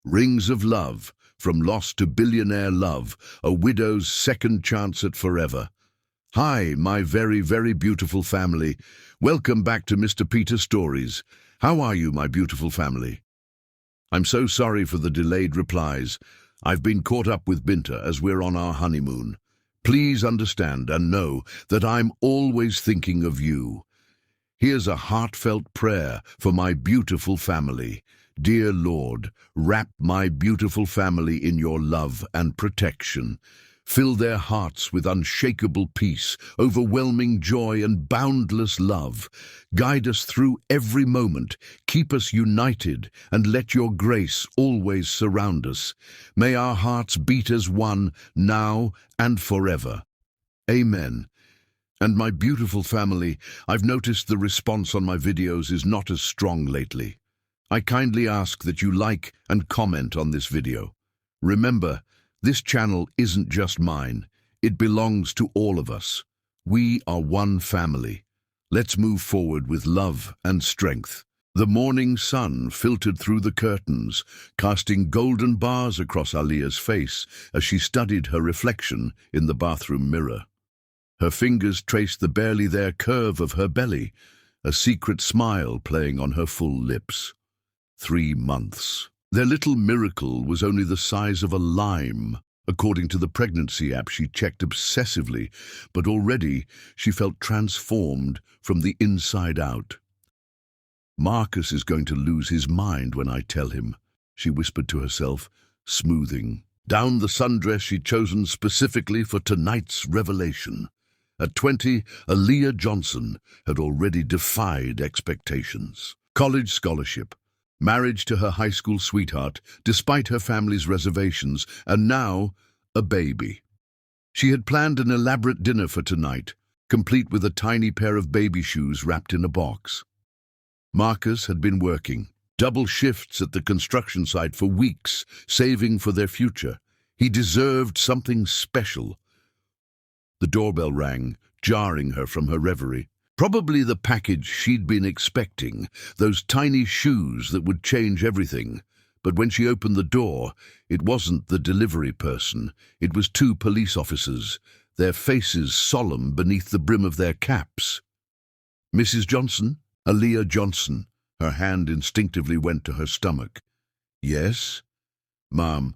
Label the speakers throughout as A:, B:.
A: Rings of Love, From Lost to Billionaire Love, A Widow's Second Chance at Forever. Hi, my very, very beautiful family. Welcome back to Mr. Peter Stories. How are you, my beautiful family? I'm so sorry for the delayed replies. I've been caught up with Binta as we're on our honeymoon. Please understand and know that I'm always thinking of you. Here's a heartfelt prayer for my beautiful family. Dear Lord, wrap my beautiful family in your love and protection. Fill their hearts with unshakable peace, overwhelming joy and boundless love. Guide us through every moment, keep us united, and let your grace always surround us. May our hearts beat as one, now and forever. Amen. And my beautiful family, I've noticed the response on my videos is not as strong lately. I kindly ask that you like and comment on this video. Remember, this channel isn't just mine. It belongs to all of us. We are one family. Let's move forward with love and strength. The morning sun filtered through the curtains, casting golden bars across Alia's face as she studied her reflection in the bathroom mirror. Her fingers traced the barely there curve of her belly, a secret smile playing on her full lips. 3 months. Their little miracle was only the size of a lime, according to the pregnancy app she checked obsessively, but already she felt transformed from the inside out. Marcus is going to lose his mind when I tell him, she whispered to herself, smoothing down the sundress she'd chosen specifically for tonight's revelation. At 20, Aaliyah Johnson had already defied expectations. College scholarship, marriage to her high school sweetheart, despite her family's reservations, and now a baby. She had planned an elaborate dinner for tonight, complete with a tiny pair of baby shoes wrapped in a box. Marcus had been working double shifts at the construction site for weeks, saving for their future. He deserved something special. The doorbell rang, jarring her from her reverie. Probably the package she'd been expecting, those tiny shoes that would change everything. But when she opened the door, it wasn't the delivery person. It was 2 police officers, their faces solemn beneath the brim of their caps. Mrs. Johnson? Aaliyah Johnson. Her hand instinctively went to her stomach. Yes? Ma'am,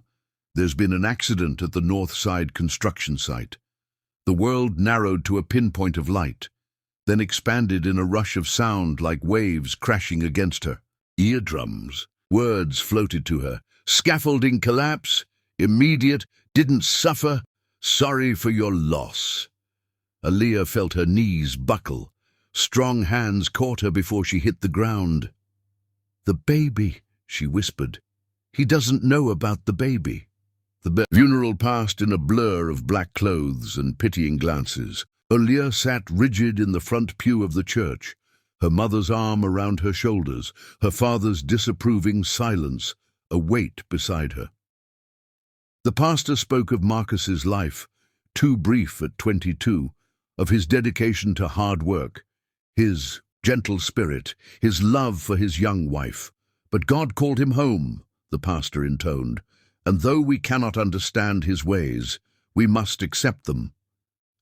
A: there's been an accident at the North Side construction site. The world narrowed to a pinpoint of light, then expanded in a rush of sound like waves crashing against her. Eardrums. Words floated to her. Scaffolding collapse. Immediate. Didn't suffer. Sorry for your loss. Aaliyah felt her knees buckle. Strong hands caught her before she hit the ground. The baby, she whispered. He doesn't know about the baby. The funeral passed in a blur of black clothes and pitying glances. Aaliyah sat rigid in the front pew of the church, her mother's arm around her shoulders, her father's disapproving silence a weight beside her. The pastor spoke of Marcus's life, too brief at 22, of his dedication to hard work, his gentle spirit, his love for his young wife. But God called him home, the pastor intoned, and though we cannot understand his ways, we must accept them.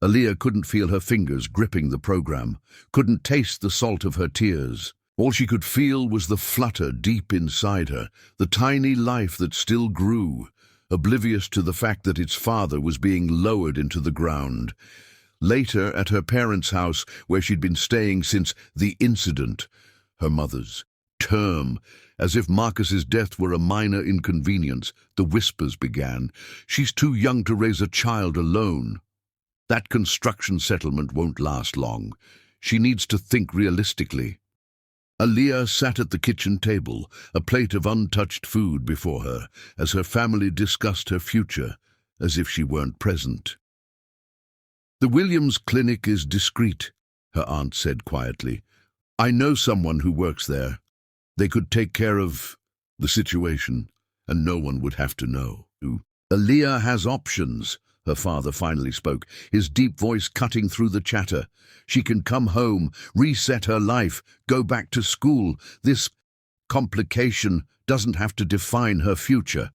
A: Aaliyah couldn't feel her fingers gripping the program, couldn't taste the salt of her tears. All she could feel was the flutter deep inside her, the tiny life that still grew, oblivious to the fact that its father was being lowered into the ground. Later, at her parents' house, where she'd been staying since the incident, her mother's term, as if Marcus's death were a minor inconvenience, the whispers began. She's too young to raise a child alone. That construction settlement won't last long. She needs to think realistically. Aaliyah sat at the kitchen table, a plate of untouched food before her, as her family discussed her future, as if she weren't present. The Williams Clinic is discreet, her aunt said quietly. I know someone who works there. They could take care of the situation, and no one would have to know. Aaliyah has options, her father finally spoke, his deep voice cutting through the chatter. She can come home, reset her life, go back to school. This complication doesn't have to define her future.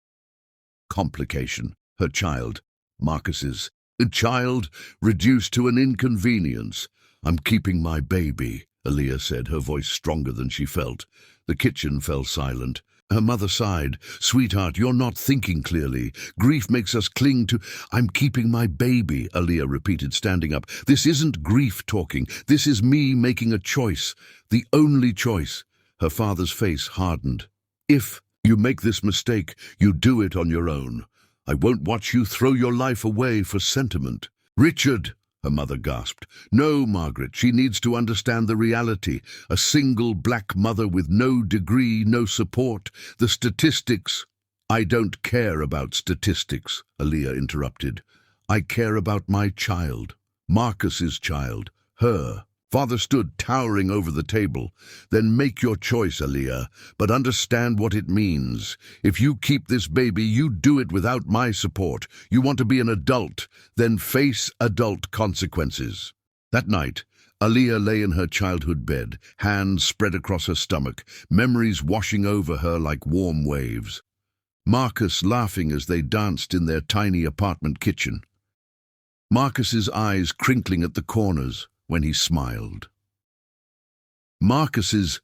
A: Complication. Her child. Marcus's. A child reduced to an inconvenience. I'm keeping my baby, Aaliyah said, her voice stronger than she felt. The kitchen fell silent. Her mother sighed. Sweetheart, you're not thinking clearly. Grief makes us cling to... I'm keeping my baby, Aaliyah repeated, standing up. This isn't grief talking. This is me making a choice. The only choice. Her father's face hardened. If you make this mistake, you do it on your own. I won't watch you throw your life away for sentiment. Richard, her mother gasped. No, Margaret, she needs to understand the reality. A single black mother with no degree, no support. The statistics. I don't care about statistics, Aaliyah interrupted. I care about my child. Marcus's child. Her. Father stood towering over the table. Then make your choice, Aaliyah, but understand what it means. If you keep this baby, you do it without my support. You want to be an adult, then face adult consequences. That night, Aaliyah lay in her childhood bed, hands spread across her stomach, memories washing over her like warm waves. Marcus laughing as they danced in their tiny apartment kitchen. Marcus's eyes crinkling at the corners when he smiled. Marcus's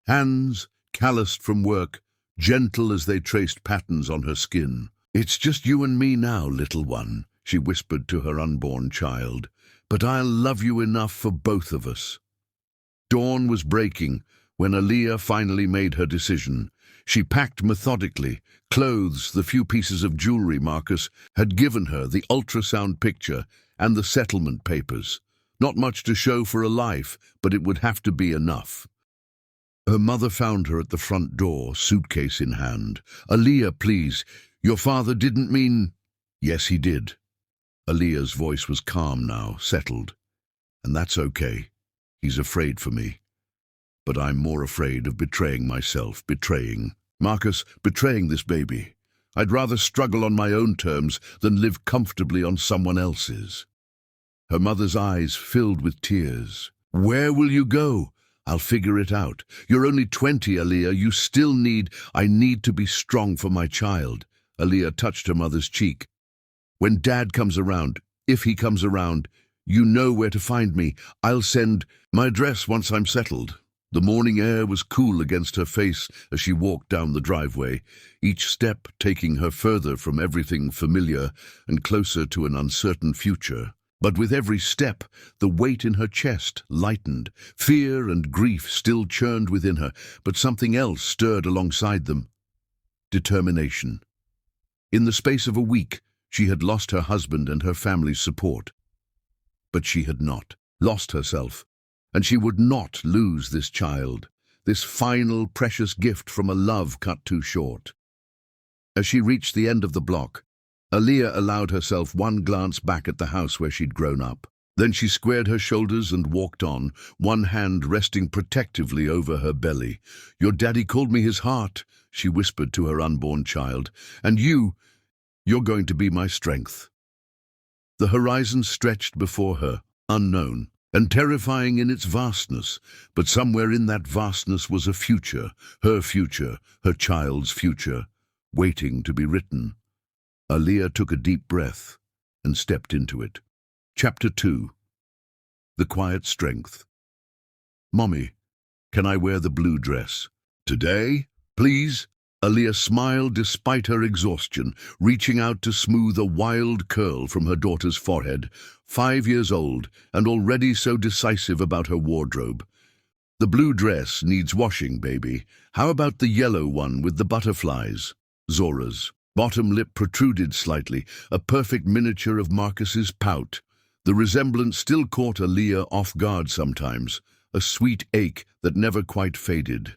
A: hands, calloused from work, gentle as they traced patterns on her skin. It's just you and me now, little one, she whispered to her unborn child, but I'll love you enough for both of us. Dawn was breaking when Aaliyah finally made her decision. She packed methodically, clothes, the few pieces of jewelry Marcus had given her, the ultrasound picture, and the settlement papers. Not much to show for a life, but it would have to be enough. Her mother found her at the front door, suitcase in hand. Aaliyah, please, your father didn't mean... Yes, he did. Aaliyah's voice was calm now, settled. And that's okay. He's afraid for me. But I'm more afraid of betraying myself, Marcus, betraying this baby. I'd rather struggle on my own terms than live comfortably on someone else's. Her mother's eyes filled with tears. Where will you go? I'll figure it out. You're only 20, Aaliyah. You still need... I need to be strong for my child. Aaliyah touched her mother's cheek. When Dad comes around, if he comes around, you know where to find me. I'll send my address once I'm settled. The morning air was cool against her face as she walked down the driveway, each step taking her further from everything familiar and closer to an uncertain future. But with every step, the weight in her chest lightened. Fear and grief still churned within her, but something else stirred alongside them. Determination. In the space of a week, she had lost her husband and her family's support. But she had not lost herself, and she would not lose this child, this final precious gift from a love cut too short. As she reached the end of the block, Aaliyah allowed herself one glance back at the house where she'd grown up. Then she squared her shoulders and walked on, one hand resting protectively over her belly. Your daddy called me his heart, she whispered to her unborn child, and you're going to be my strength. The horizon stretched before her, unknown and terrifying in its vastness, but somewhere in that vastness was a future, her child's future, waiting to be written. Aaliyah took a deep breath and stepped into it. Chapter 2. The Quiet Strength. Mommy, can I wear the blue dress? Today, please? Aaliyah smiled despite her exhaustion, reaching out to smooth a wild curl from her daughter's forehead, 5 years old and already so decisive about her wardrobe. The blue dress needs washing, baby. How about the yellow one with the butterflies? Zora's bottom lip protruded slightly, a perfect miniature of Marcus's pout. The resemblance still caught Aaliyah off guard sometimes, a sweet ache that never quite faded.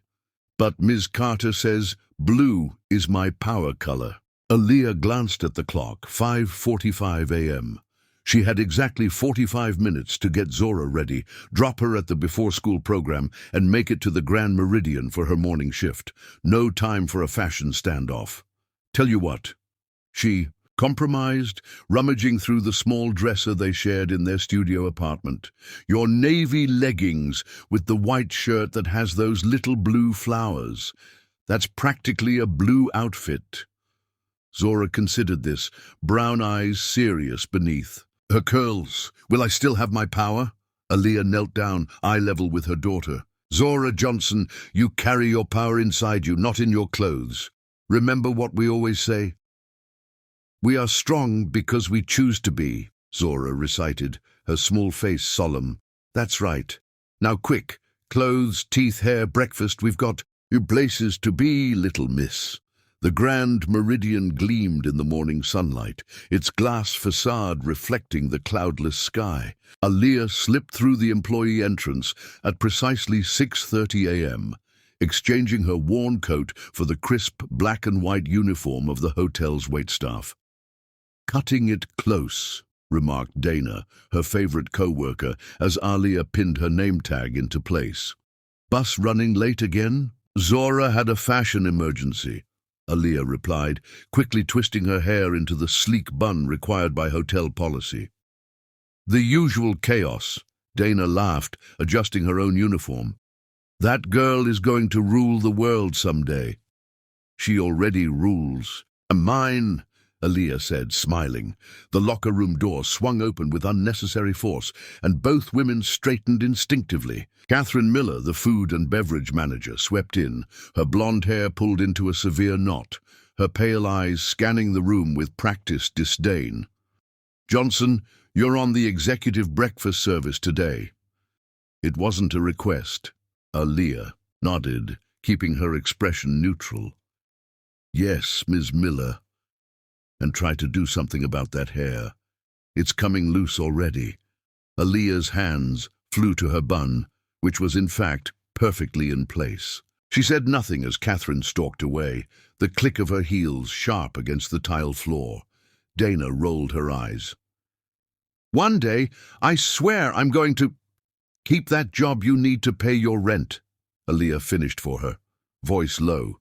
A: But Ms. Carter says, blue is my power color. Aaliyah glanced at the clock, 5:45 a.m. She had exactly 45 minutes to get Zora ready, drop her at the before-school program, and make it to the Grand Meridian for her morning shift. No time for a fashion standoff. Tell you what, she compromised, rummaging through the small dresser they shared in their studio apartment. Your navy leggings with the white shirt that has those little blue flowers. That's practically a blue outfit. Zora considered this, brown eyes serious beneath. Her curls. Will I still have my power? Aaliyah knelt down, eye level with her daughter. Zora Johnson, you carry your power inside you, not in your clothes. Remember what we always say? We are strong because we choose to be, Zora recited, her small face solemn. That's right. Now quick, clothes, teeth, hair, breakfast, we've got you places to be, little miss. The grand meridian gleamed in the morning sunlight, its glass facade reflecting the cloudless sky. Aaliyah slipped through the employee entrance at precisely 6:30 a.m., exchanging her worn coat for the crisp black and white uniform of the hotel's waitstaff. Cutting it close, remarked Dana, her favorite co-worker, as Aaliyah pinned her name tag into place. Bus running late again? Zora had a fashion emergency, Aaliyah replied, quickly twisting her hair into the sleek bun required by hotel policy. The usual chaos, Dana laughed, adjusting her own uniform. That girl is going to rule the world someday. She already rules. Mine, Aaliyah said, smiling. The locker room door swung open with unnecessary force, and both women straightened instinctively. Catherine Miller, the food and beverage manager, swept in, her blonde hair pulled into a severe knot, her pale eyes scanning the room with practiced disdain. Johnson, you're on the executive breakfast service today. It wasn't a request. Aaliyah nodded, keeping her expression neutral. Yes, Ms. Miller. And try to do something about that hair. It's coming loose already. Aaliyah's hands flew to her bun, which was in fact perfectly in place. She said nothing as Catherine stalked away, the click of her heels sharp against the tile floor. Dana rolled her eyes. One day, I swear I'm going to... Keep that job you need to pay your rent, Aaliyah finished for her, voice low.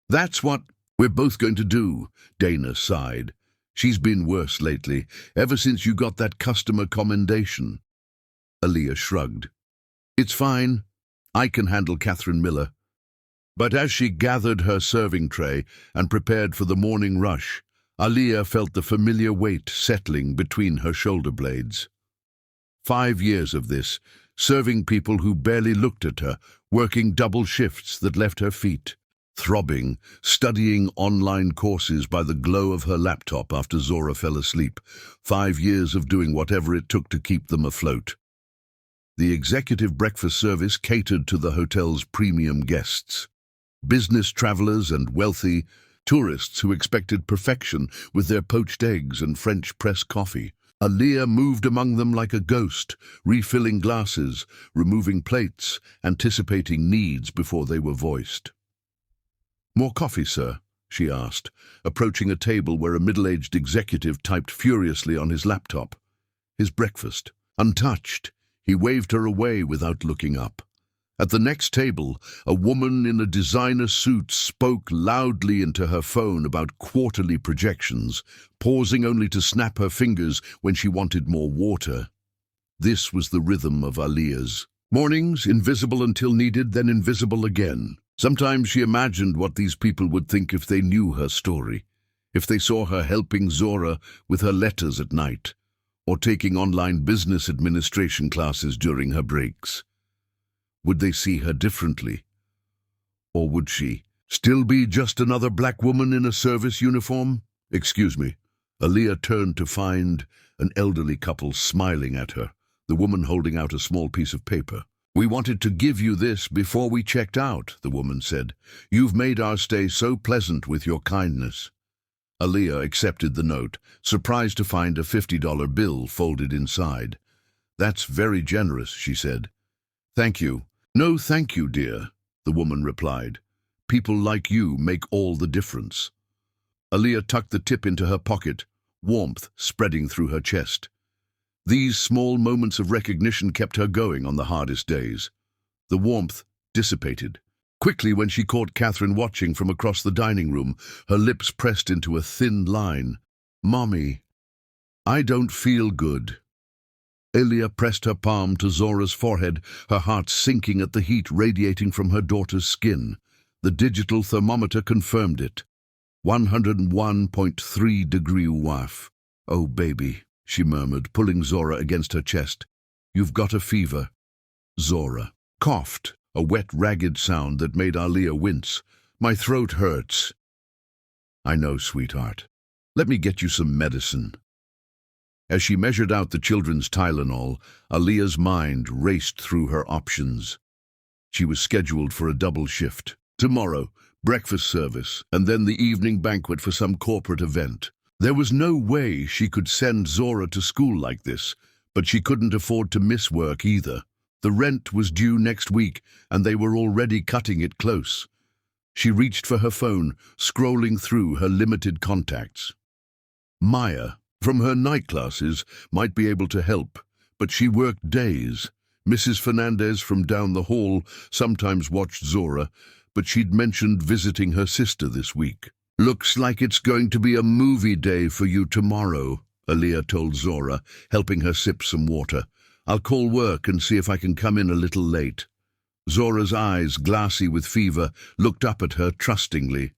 A: That's what we're both going to do, Dana sighed. She's been worse lately, ever since you got that customer commendation. Aaliyah shrugged. It's fine. I can handle Catherine Miller. But as she gathered her serving tray and prepared for the morning rush, Aaliyah felt the familiar weight settling between her shoulder blades. 5 years of this, serving people who barely looked at her, working double shifts that left her feet throbbing, studying online courses by the glow of her laptop after Zora fell asleep. 5 years of doing whatever it took to keep them afloat. The executive breakfast service catered to the hotel's premium guests. Business travelers and wealthy tourists who expected perfection with their poached eggs and French press coffee. Aaliyah moved among them like a ghost, refilling glasses, removing plates, anticipating needs before they were voiced. More coffee, sir? She asked, approaching a table where a middle-aged executive typed furiously on his laptop. His breakfast. Untouched, he waved her away without looking up. At the next table, a woman in a designer suit spoke loudly into her phone about quarterly projections, pausing only to snap her fingers when she wanted more water. This was the rhythm of Aaliyah's. Mornings, invisible until needed, then invisible again. Sometimes she imagined what these people would think if they knew her story, if they saw her helping Zora with her letters at night, or taking online business administration classes during her breaks. Would they see her differently? Or would she still be just another black woman in a service uniform? Excuse me. Aaliyah turned to find an elderly couple smiling at her, the woman holding out a small piece of paper. We wanted to give you this before we checked out, the woman said. You've made our stay so pleasant with your kindness. Aaliyah accepted the note, surprised to find a $50 bill folded inside. That's very generous, she said. Thank you. No, thank you, dear, the woman replied. People like you make all the difference. Aaliyah tucked the tip into her pocket, warmth spreading through her chest. These small moments of recognition kept her going on the hardest days. The warmth dissipated. Quickly, when she caught Catherine watching from across the dining room, her lips pressed into a thin line. Mommy, I don't feel good. Aaliyah pressed her palm to Zora's forehead, her heart sinking at the heat radiating from her daughter's skin. The digital thermometer confirmed it. 101.3 WAF. "Oh, baby," she murmured, pulling Zora against her chest. "You've got a fever." Zora coughed, a wet, ragged sound that made Aaliyah wince. "My throat hurts." "I know, sweetheart. Let me get you some medicine." As she measured out the children's Tylenol, Aaliyah's mind raced through her options. She was scheduled for a double shift. Tomorrow, breakfast service, and then the evening banquet for some corporate event. There was no way she could send Zora to school like this, but she couldn't afford to miss work either. The rent was due next week, and they were already cutting it close. She reached for her phone, scrolling through her limited contacts. Maya, from her night classes, might be able to help, but she worked days. Mrs. Fernandez from down the hall sometimes watched Zora, but she'd mentioned visiting her sister this week. "Looks like it's going to be a movie day for you tomorrow," Aaliyah told Zora, helping her sip some water. "I'll call work and see if I can come in a little late." Zora's eyes, glassy with fever, looked up at her trustingly.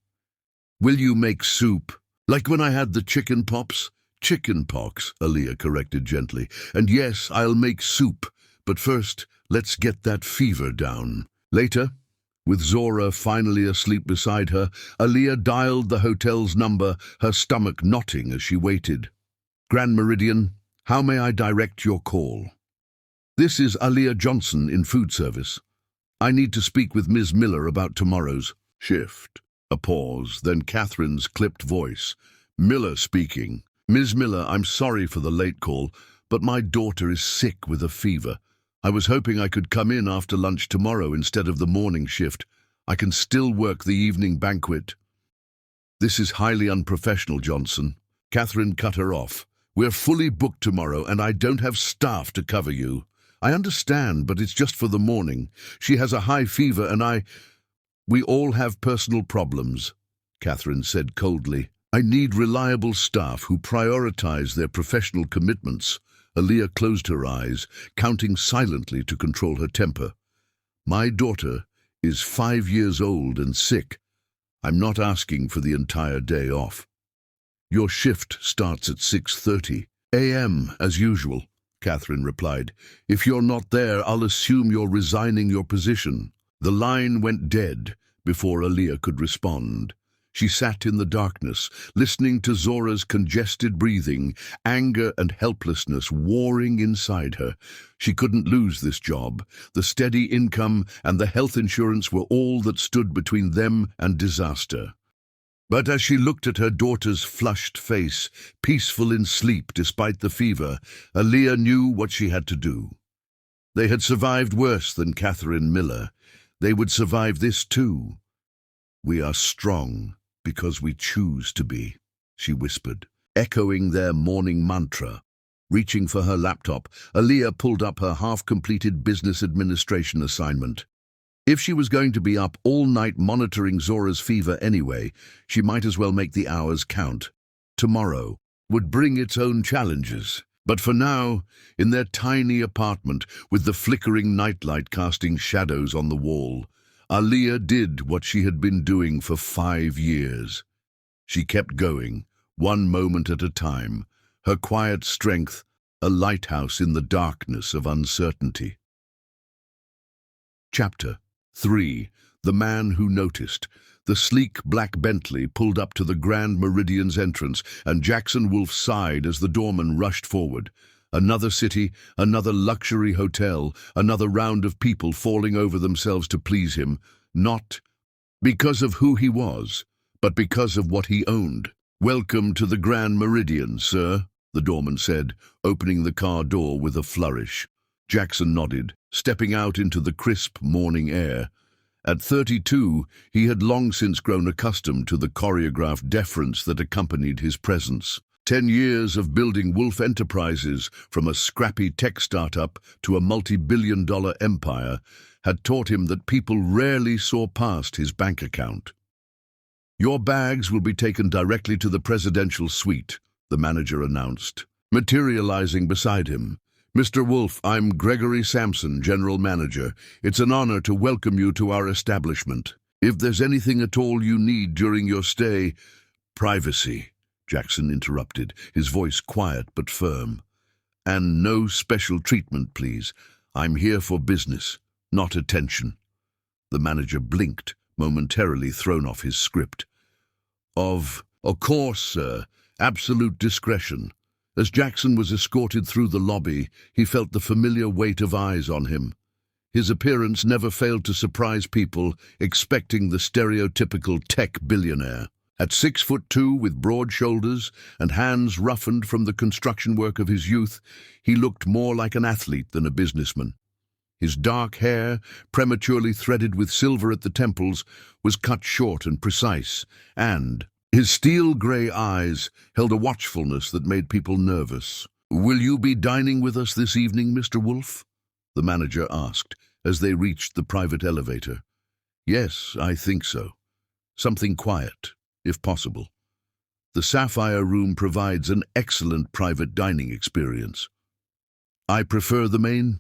A: "Will you make soup? Like when I had the chicken pops?" "Chicken pox," Aaliyah corrected gently. "And yes, I'll make soup, but first, let's get that fever down." Later, with Zora finally asleep beside her, Aaliyah dialed the hotel's number, her stomach knotting as she waited. "Grand Meridian, how may I direct your call?" "This is Aaliyah Johnson in food service. I need to speak with Ms. Miller about tomorrow's shift." A pause, then Catherine's clipped voice. "Miller speaking. Ms. Miller, I'm sorry for the late call, but my daughter is sick with a fever. I was hoping I could come in after lunch tomorrow instead of the morning shift. I can still work the evening banquet." "This is highly unprofessional, Johnson." Catherine cut her off. "We're fully booked tomorrow, and I don't have staff to cover you." "I understand, but it's just for the morning. She has a high fever, and We all have personal problems," Catherine said coldly. "I need reliable staff who prioritize their professional commitments." Aaliyah closed her eyes, counting silently to control her temper. "My daughter is 5 years old and sick. I'm not asking for the entire day off." "Your shift starts at 6:30 a.m. as usual," Catherine replied. "If you're not there, I'll assume you're resigning your position." The line went dead before Aaliyah could respond. She sat in the darkness, listening to Zora's congested breathing, anger and helplessness warring inside her. She couldn't lose this job. The steady income and the health insurance were all that stood between them and disaster. But as she looked at her daughter's flushed face, peaceful in sleep despite the fever, Aaliyah knew what she had to do. They had survived worse than Catherine Miller. They would survive this too. "We are strong because we choose to be," she whispered, echoing their morning mantra. Reaching for her laptop, Aaliyah pulled up her half-completed business administration assignment. If she was going to be up all night monitoring Zora's fever anyway, she might as well make the hours count. Tomorrow would bring its own challenges. But for now, in their tiny apartment, with the flickering nightlight casting shadows on the wall, Aaliyah did what she had been doing for 5 years. She kept going, one moment at a time, her quiet strength a lighthouse in the darkness of uncertainty. Chapter 3. The Man Who Noticed. The sleek black Bentley pulled up to the Grand Meridian's entrance, and Jackson Wolfe sighed as the doorman rushed forward. Another city, another luxury hotel, another round of people falling over themselves to please him, not because of who he was, but because of what he owned. "Welcome to the Grand Meridian, sir," the doorman said, opening the car door with a flourish. Jackson nodded, stepping out into the crisp morning air. At 32, he had long since grown accustomed to the choreographed deference that accompanied his presence. 10 years of building Wolfe Enterprises, from a scrappy tech startup to a multi-billion-dollar empire, had taught him that people rarely saw past his bank account. "Your bags will be taken directly to the presidential suite," the manager announced, materializing beside him. "Mr. Wolfe, I'm Gregory Sampson, general manager. It's an honor to welcome you to our establishment." If there's anything at all you need during your stay—" "Privacy," Jackson interrupted, his voice quiet but firm. "And no special treatment, please. I'm here for business, not attention." The manager blinked, momentarily thrown off his script. Of course, sir. Absolute discretion." As Jackson was escorted through the lobby, he felt the familiar weight of eyes on him. His appearance never failed to surprise people expecting the stereotypical tech billionaire. At 6'2", with broad shoulders and hands roughened from the construction work of his youth, he looked more like an athlete than a businessman. His dark hair, prematurely threaded with silver at the temples, was cut short and precise, and his steel-grey eyes held a watchfulness that made people nervous. "Will you be dining with us this evening, Mr. Wolf?" the manager asked as they reached the private elevator. "Yes, I think so. Something quiet, if possible. The Sapphire Room provides an excellent private dining experience." "I prefer the main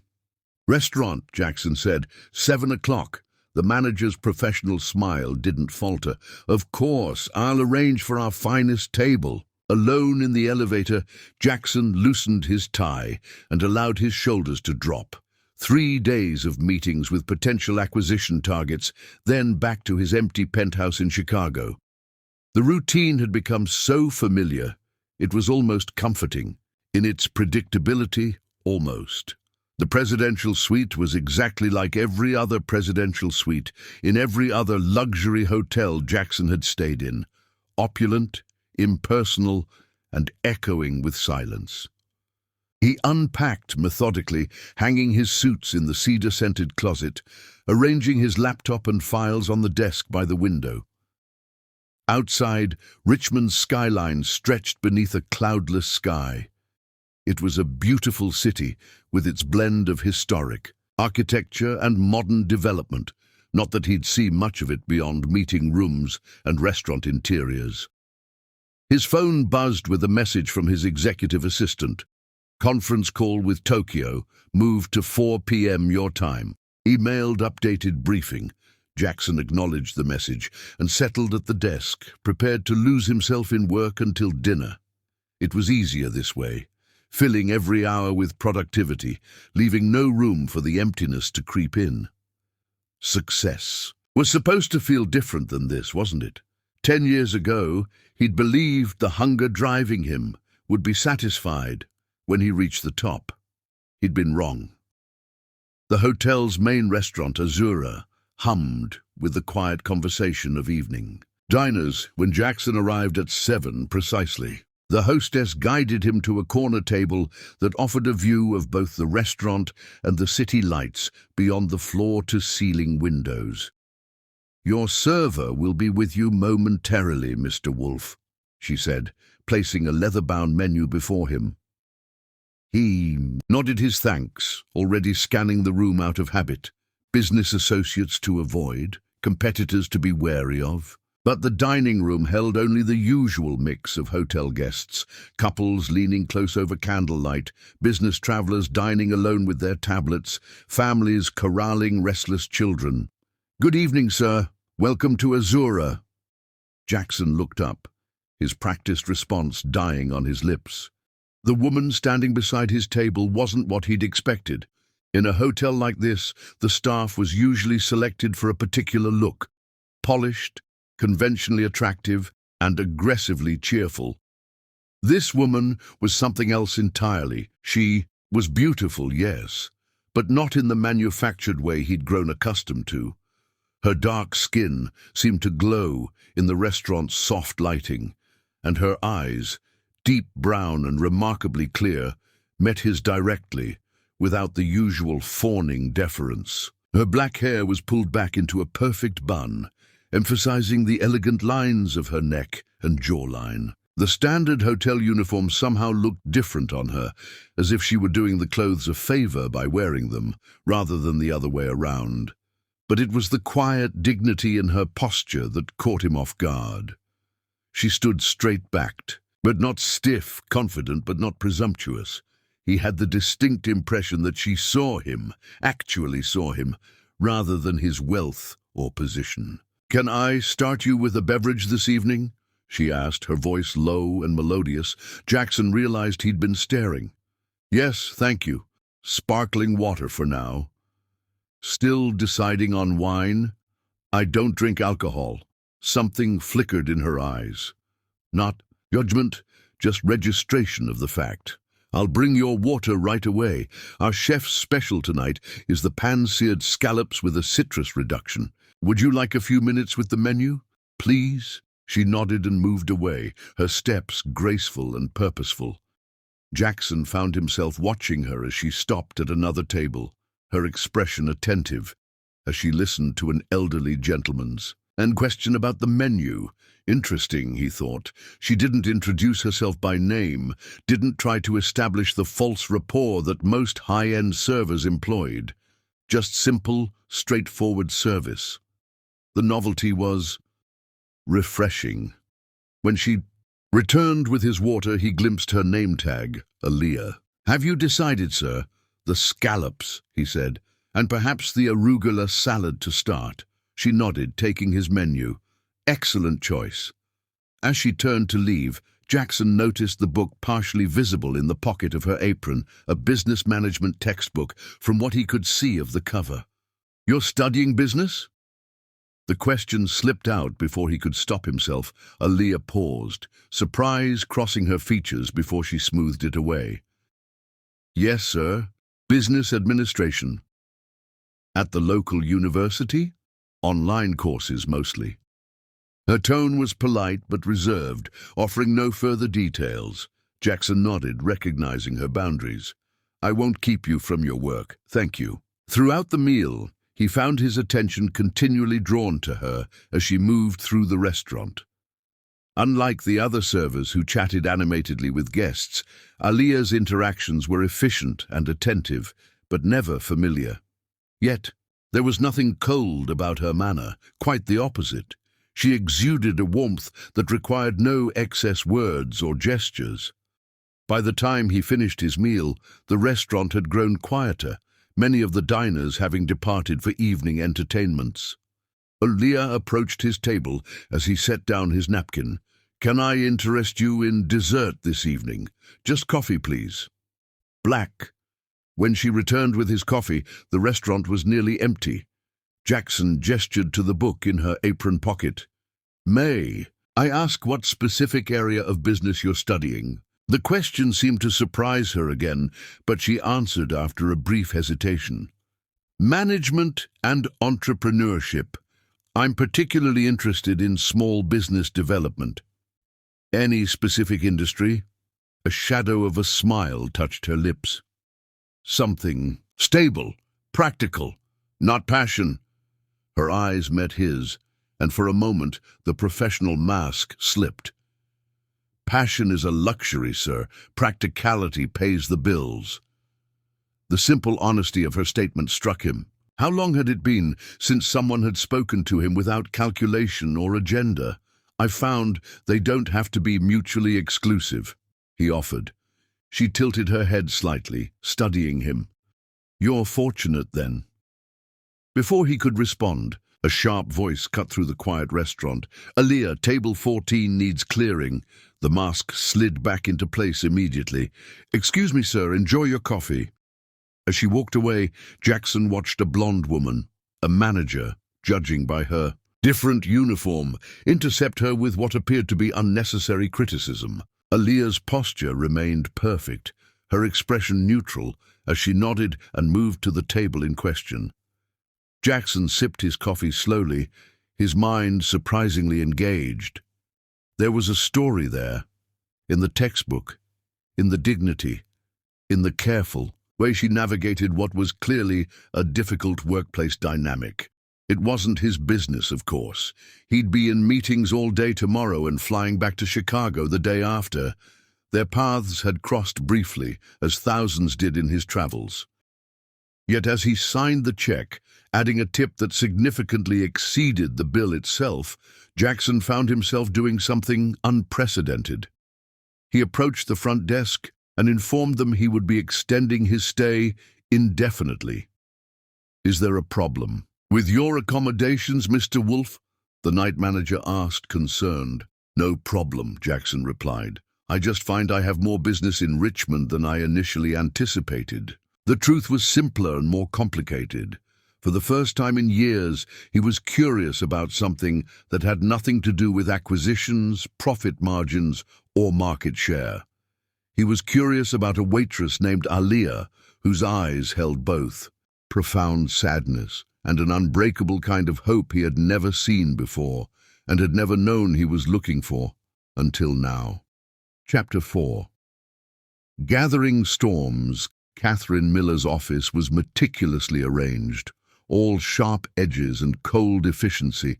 A: restaurant," Jackson said. 7 o'clock. The manager's professional smile didn't falter. "Of course, I'll arrange for our finest table." Alone in the elevator, Jackson loosened his tie and allowed his shoulders to drop. 3 days of meetings with potential acquisition targets, then back to his empty penthouse in Chicago. The routine had become so familiar, it was almost comforting. In its predictability, almost. The presidential suite was exactly like every other presidential suite in every other luxury hotel Jackson had stayed in. Opulent, impersonal, and echoing with silence. He unpacked methodically, hanging his suits in the cedar-scented closet, arranging his laptop and files on the desk by the window. Outside, Richmond's skyline stretched beneath a cloudless sky. It was a beautiful city with its blend of historic architecture and modern development, not that he'd see much of it beyond meeting rooms and restaurant interiors. His phone buzzed with a message from his executive assistant. "Conference call with Tokyo, moved to 4 p.m. your time." Emailed updated briefing. Jackson acknowledged the message and settled at the desk, prepared to lose himself in work until dinner. It was easier this way, filling every hour with productivity, leaving no room for the emptiness to creep in. Success was supposed to feel different than this, wasn't it? 10 years ago, he'd believed the hunger driving him would be satisfied when he reached the top. He'd been wrong. The hotel's main restaurant, Azura, hummed with the quiet conversation of evening. Diners, when Jackson arrived at 7 precisely. The hostess guided him to a corner table that offered a view of both the restaurant and the city lights beyond the floor-to-ceiling windows. "Your server will be with you momentarily, Mr. Wolf," she said, placing a leather-bound menu before him. He nodded his thanks, already scanning the room out of habit. Business associates to avoid, competitors to be wary of. But the dining room held only the usual mix of hotel guests, couples leaning close over candlelight, business travelers dining alone with their tablets, families corralling restless children. "Good evening, sir. Welcome to Azura." Jackson looked up, his practiced response dying on his lips. The woman standing beside his table wasn't what he'd expected. In a hotel like this, the staff was usually selected for a particular look: polished, conventionally attractive, and aggressively cheerful. This woman was something else entirely. She was beautiful, yes, but not in the manufactured way he'd grown accustomed to. Her dark skin seemed to glow in the restaurant's soft lighting, and her eyes, deep brown and remarkably clear, met his directly, without the usual fawning deference. Her black hair was pulled back into a perfect bun, emphasizing the elegant lines of her neck and jawline. The standard hotel uniform somehow looked different on her, as if she were doing the clothes a favor by wearing them, rather than the other way around. But it was the quiet dignity in her posture that caught him off guard. She stood straight-backed, but not stiff, confident but not presumptuous. He had the distinct impression that she saw him, actually saw him, rather than his wealth or position. "Can I start you with a beverage this evening?" she asked, her voice low and melodious. Jackson realized he'd been staring. "Yes, thank you. Sparkling water for now." Still deciding on wine? "I don't drink alcohol." Something flickered in her eyes. Not judgment, just registration of the fact. "I'll bring your water right away. Our chef's special tonight is the pan-seared scallops with a citrus reduction. Would you like a few minutes with the menu? Please?" She nodded and moved away, her steps graceful and purposeful. Jackson found himself watching her as she stopped at another table, her expression attentive, as she listened to an elderly gentleman's question about the menu. Interesting, he thought. She didn't introduce herself by name, didn't try to establish the false rapport that most high-end servers employed. Just simple, straightforward service. The novelty was refreshing. When she returned with his water, he glimpsed her name tag, Aaliyah. "Have you decided, sir?" "The scallops," he said, "and perhaps the arugula salad to start." She nodded, taking his menu. "Excellent choice." As she turned to leave, Jackson noticed the book partially visible in the pocket of her apron, a business management textbook, from what he could see of the cover. "You're studying business?" The question slipped out before he could stop himself. Aaliyah paused, surprise crossing her features before she smoothed it away. "Yes, sir. Business administration." "At the local university?" "Online courses, mostly." Her tone was polite but reserved, offering no further details. Jackson nodded, recognizing her boundaries. "I won't keep you from your work, thank you." Throughout the meal, he found his attention continually drawn to her as she moved through the restaurant. Unlike the other servers who chatted animatedly with guests, Aaliyah's interactions were efficient and attentive, but never familiar. Yet, there was nothing cold about her manner, quite the opposite. She exuded a warmth that required no excess words or gestures. By the time he finished his meal, the restaurant had grown quieter, many of the diners having departed for evening entertainments. Aaliyah approached his table as he set down his napkin. "Can I interest you in dessert this evening? Just coffee, please." Black. When she returned with his coffee, the restaurant was nearly empty. Jackson gestured to the book in her apron pocket. "May I ask what specific area of business you're studying?" The question seemed to surprise her again, but she answered after a brief hesitation. "Management and entrepreneurship. I'm particularly interested in small business development." "Any specific industry?" A shadow of a smile touched her lips. "Something stable, practical, not passion." Her eyes met his, and for a moment the professional mask slipped. "Passion is a luxury, sir. Practicality pays the bills." The simple honesty of her statement struck him. How long had it been since someone had spoken to him without calculation or agenda? "I've found they don't have to be mutually exclusive," he offered. She tilted her head slightly, studying him. "You're fortunate, then." Before he could respond, a sharp voice cut through the quiet restaurant. "Aaliyah, table 14 needs clearing." The mask slid back into place immediately. "Excuse me, sir, enjoy your coffee." As she walked away, Jackson watched a blonde woman, a manager, judging by her different uniform, intercept her with what appeared to be unnecessary criticism. Aaliyah's posture remained perfect, her expression neutral, as she nodded and moved to the table in question. Jackson sipped his coffee slowly, his mind surprisingly engaged. There was a story there, in the textbook, in the dignity, in the careful way she navigated what was clearly a difficult workplace dynamic. It wasn't his business, of course. He'd be in meetings all day tomorrow and flying back to Chicago the day after. Their paths had crossed briefly, as thousands did in his travels. Yet as he signed the check, adding a tip that significantly exceeded the bill itself, Jackson found himself doing something unprecedented. He approached the front desk and informed them he would be extending his stay indefinitely. "Is there a problem with your accommodations, Mr. Wolf?" The night manager asked, concerned. "No problem," Jackson replied. "I just find I have more business in Richmond than I initially anticipated." The truth was simpler and more complicated. For the first time in years, he was curious about something that had nothing to do with acquisitions, profit margins, or market share. He was curious about a waitress named Aliyah, whose eyes held both profound sadness and an unbreakable kind of hope he had never seen before and had never known he was looking for until now. Chapter 4. Gathering storms, Catherine Miller's office was meticulously arranged, all sharp edges and cold efficiency,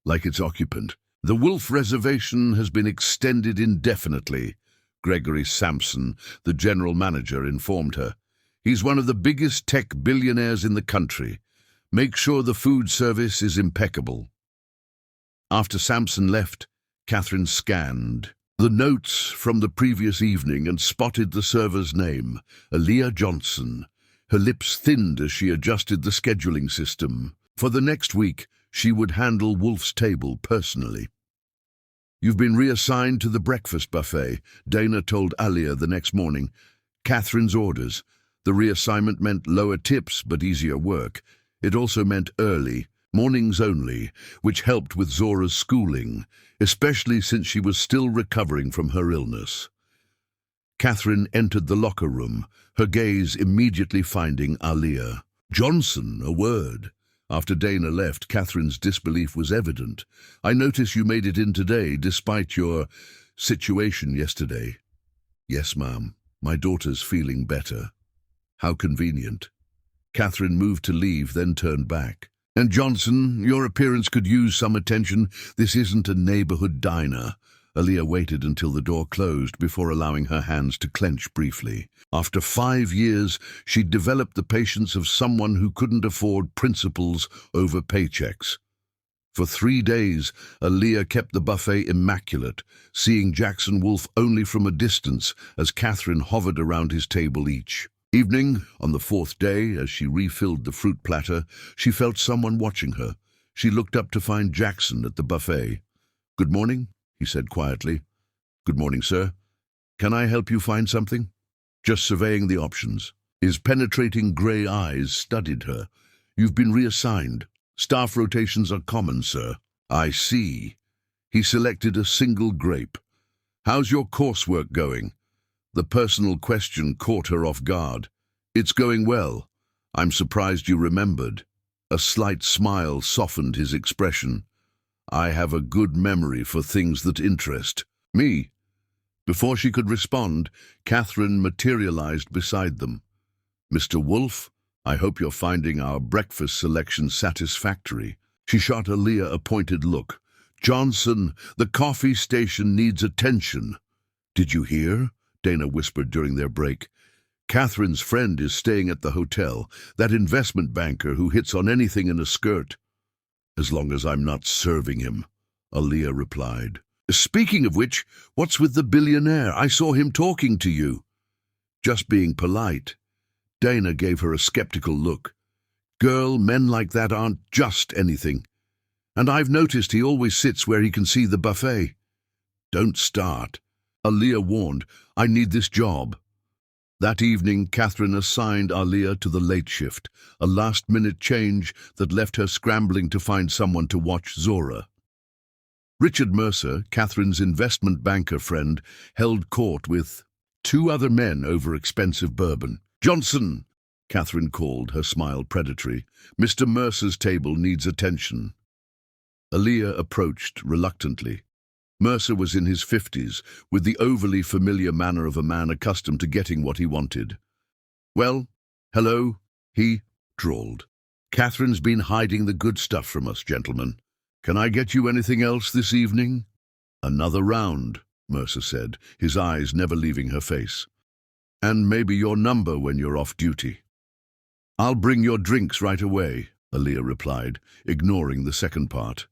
A: like its occupant. "The Wolf Reservation has been extended indefinitely," Gregory Sampson, the general manager, informed her. "He's one of the biggest tech billionaires in the country. Make sure the food service is impeccable." After Sampson left, Catherine scanned the notes from the previous evening and spotted the server's name, Aliyah Johnson. Her lips thinned as she adjusted the scheduling system. For the next week, she would handle Wolf's table personally. "You've been reassigned to the breakfast buffet," Dana told Aliyah the next morning. Catherine's orders. The reassignment meant lower tips but easier work. It also meant early, mornings only, which helped with Zora's schooling, especially since she was still recovering from her illness. Catherine entered the locker room, her gaze immediately finding Aliyah. "Johnson, a word." After Dana left, Catherine's disbelief was evident. "I notice you made it in today, despite your situation yesterday." "Yes, ma'am. My daughter's feeling better." "How convenient." Catherine moved to leave, then turned back. "And Johnson, your appearance could use some attention. This isn't a neighborhood diner." Aliyah waited until the door closed before allowing her hands to clench briefly. After 5 years, she'd developed the patience of someone who couldn't afford principles over paychecks. For 3 days, Aliyah kept the buffet immaculate, seeing Jackson Wolf only from a distance as Catherine hovered around his table each evening. On the 4th day, as she refilled the fruit platter, she felt someone watching her. She looked up to find Jackson at the buffet. "Good morning," he said quietly. "Good morning, sir. Can I help you find something?" "Just surveying the options." His penetrating grey eyes studied her. "You've been reassigned. Staff rotations are common, sir." "I see." He selected a single grape. "How's your coursework going?" The personal question caught her off guard. "It's going well. I'm surprised you remembered." A slight smile softened his expression. "I have a good memory for things that interest me." Before she could respond, Catherine materialized beside them. "Mr. Wolf, I hope you're finding our breakfast selection satisfactory." She shot Aliyah a pointed look. "Johnson, the coffee station needs attention." "Did you hear?" Dana whispered during their break. "Catherine's friend is staying at the hotel, that investment banker who hits on anything in a skirt." "As long as I'm not serving him," Aliyah replied. "Speaking of which, what's with the billionaire? I saw him talking to you." "Just being polite." Dana gave her a skeptical look. "Girl, men like that aren't just anything. And I've noticed he always sits where he can see the buffet." "Don't start." Aliyah warned, "I need this job." That evening, Catherine assigned Aliyah to the late shift, a last-minute change that left her scrambling to find someone to watch Zora. Richard Mercer, Catherine's investment banker friend, held court with 2 other men over expensive bourbon. "Johnson," Catherine called, her smile predatory. "Mr. Mercer's table needs attention." Aliyah approached reluctantly. Mercer was in his 50s, with the overly familiar manner of a man accustomed to getting what he wanted. "Well, hello," he drawled. "Catherine's been hiding the good stuff from us, gentlemen. Can I get you anything else this evening?" "Another round," Mercer said, his eyes never leaving her face. "And maybe your number when you're off duty." "I'll bring your drinks right away," Aliyah replied, ignoring the second part.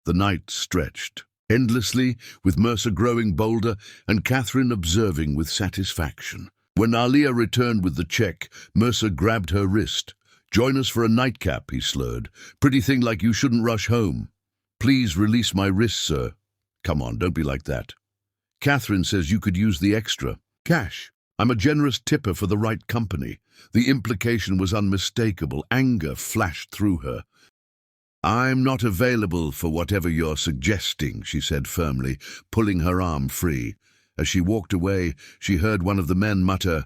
A: The night stretched endlessly, with Mercer growing bolder and Catherine observing with satisfaction. When Aliyah returned with the check, Mercer grabbed her wrist. "Join us for a nightcap," he slurred. "Pretty thing like you shouldn't rush home." Please release my wrist, sir. Come on, don't be like that. Catherine says you could use the extra cash. I'm a generous tipper for the right company. The implication was unmistakable. Anger flashed through her. I'm not available for whatever you're suggesting, she said firmly, pulling her arm free. As she walked away, she heard one of the men mutter,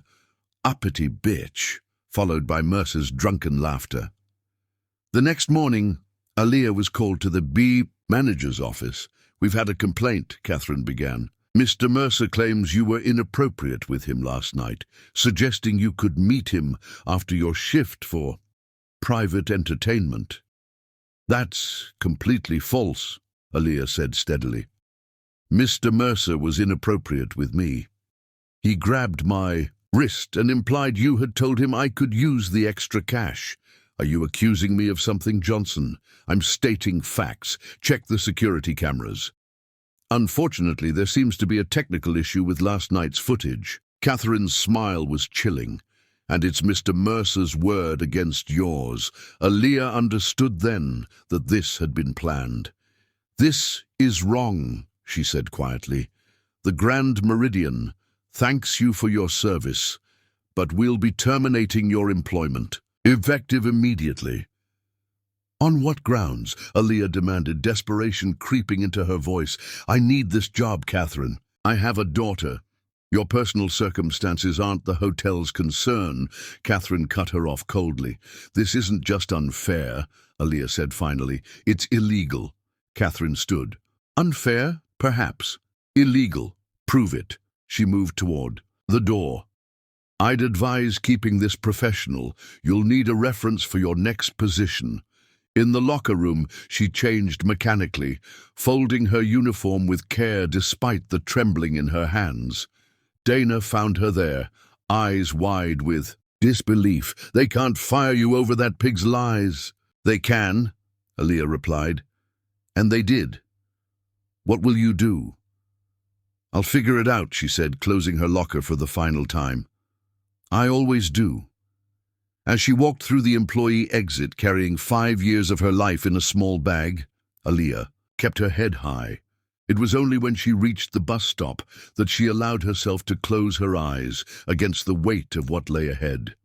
A: "Uppity bitch," followed by Mercer's drunken laughter. The next morning, Aaliyah was called to the manager's office. "We've had a complaint," Catherine began. "Mr. Mercer claims you were inappropriate with him last night, suggesting you could meet him after your shift for private entertainment." "That's completely false," Aaliyah said steadily. "Mr. Mercer was inappropriate with me. He grabbed my wrist and implied you had told him I could use the extra cash. Are you accusing me of something, Johnson? I'm stating facts. Check the security cameras." "Unfortunately, there seems to be a technical issue with last night's footage." Catherine's smile was chilling. "And it's Mr. Mercer's word against yours." Aaliyah understood then that this had been planned. "This is wrong," she said quietly. "The Grand Meridian thanks you for your service, but we'll be terminating your employment, effective immediately." "On what grounds?" Aaliyah demanded, desperation creeping into her voice. "I need this job, Catherine. I have a daughter." "Your personal circumstances aren't the hotel's concern," Catherine cut her off coldly. "This isn't just unfair," Aaliyah said finally. "It's illegal." Catherine stood. "Unfair, perhaps. Illegal. Prove it." She moved toward the door. "I'd advise keeping this professional. You'll need a reference for your next position." In the locker room, she changed mechanically, folding her uniform with care despite the trembling in her hands. Dana found her there, eyes wide with disbelief. "They can't fire you over that pig's lies." "They can," Aaliyah replied. "And they did. What will you do?" "I'll figure it out," she said, closing her locker for the final time. "I always do." As she walked through the employee exit carrying 5 years of her life in a small bag, Aaliyah kept her head high. It was only when she reached the bus stop that she allowed herself to close her eyes against the weight of what lay ahead.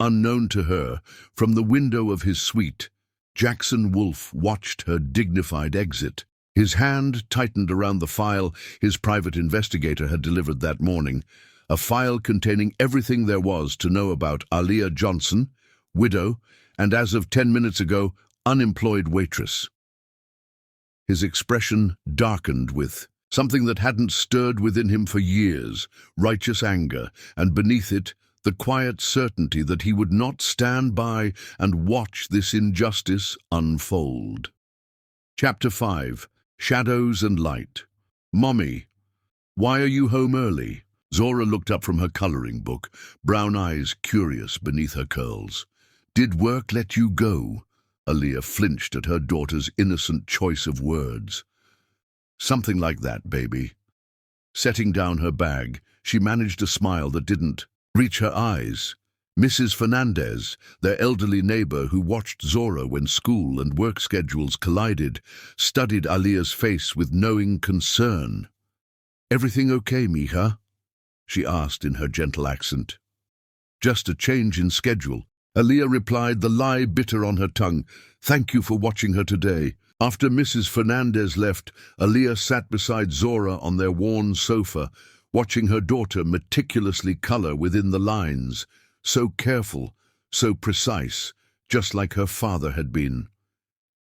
A: Unknown to her, from the window of his suite, Jackson Wolfe watched her dignified exit. His hand tightened around the file his private investigator had delivered that morning, a file containing everything there was to know about Aaliyah Johnson, widow, and as of 10 minutes ago, unemployed waitress. His expression darkened with something that hadn't stirred within him for years, righteous anger, and beneath it, the quiet certainty that he would not stand by and watch this injustice unfold. Chapter 5. Shadows and Light. "Mommy, why are you home early?" Zora looked up from her coloring book, brown eyes curious beneath her curls. "Did work let you go?" Aaliyah flinched at her daughter's innocent choice of words. "Something like that, baby." Setting down her bag, she managed a smile that didn't reach her eyes. Mrs. Fernandez, their elderly neighbor who watched Zora when school and work schedules collided, studied Aaliyah's face with knowing concern. "Everything okay, mija?" she asked in her gentle accent. "Just a change in schedule," Aaliyah replied, the lie bitter on her tongue. "Thank you for watching her today." After Mrs. Fernandez left, Aaliyah sat beside Zora on their worn sofa, watching her daughter meticulously color within the lines, so careful, so precise, just like her father had been.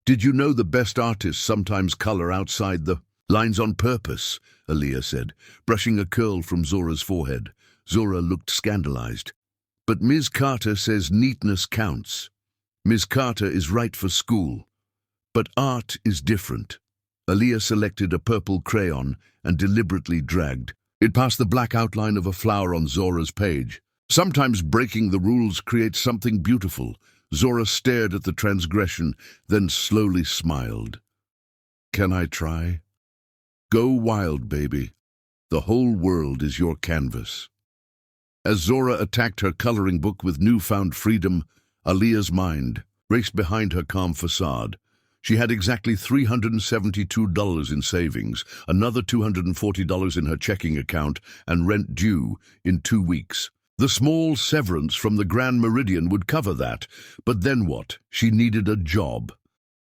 A: "Did you know the best artists sometimes color outside the lines on purpose?" Aaliyah said, brushing a curl from Zora's forehead. Zora looked scandalized. "But Ms. Carter says neatness counts. Ms. Carter is right for school. But art is different." Aaliyah selected a purple crayon and deliberately dragged it past the black outline of a flower on Zora's page. "Sometimes breaking the rules creates something beautiful." Zora stared at the transgression, then slowly smiled. "Can I try?" "Go wild, baby. The whole world is your canvas." As Zora attacked her coloring book with newfound freedom, Aaliyah's mind raced behind her calm facade. She had exactly $372 in savings, another $240 in her checking account, and rent due in 2 weeks. The small severance from the Grand Meridian would cover that, but then what? She needed a job.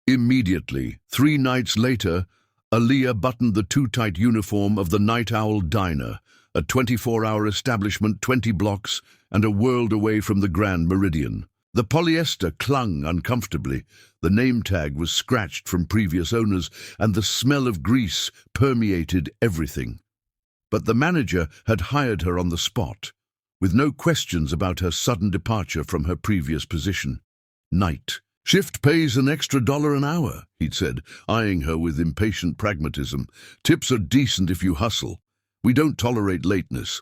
A: Immediately, 3 nights later, Aaliyah buttoned the too-tight uniform of the Night Owl Diner, a 24-hour establishment 20 blocks and a world away from the Grand Meridian. The polyester clung uncomfortably, the name tag was scratched from previous owners, and the smell of grease permeated everything. But the manager had hired her on the spot, with no questions about her sudden departure from her previous position. Night shift pays an extra $1 an hour, he'd said, eyeing her with impatient pragmatism. Tips are decent if you hustle. We don't tolerate lateness.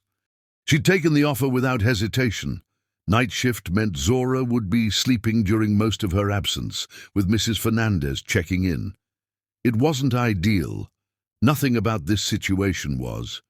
A: She'd taken the offer without hesitation. Night shift meant Zora would be sleeping during most of her absence, with Mrs. Fernandez checking in. It wasn't ideal. Nothing about this situation was,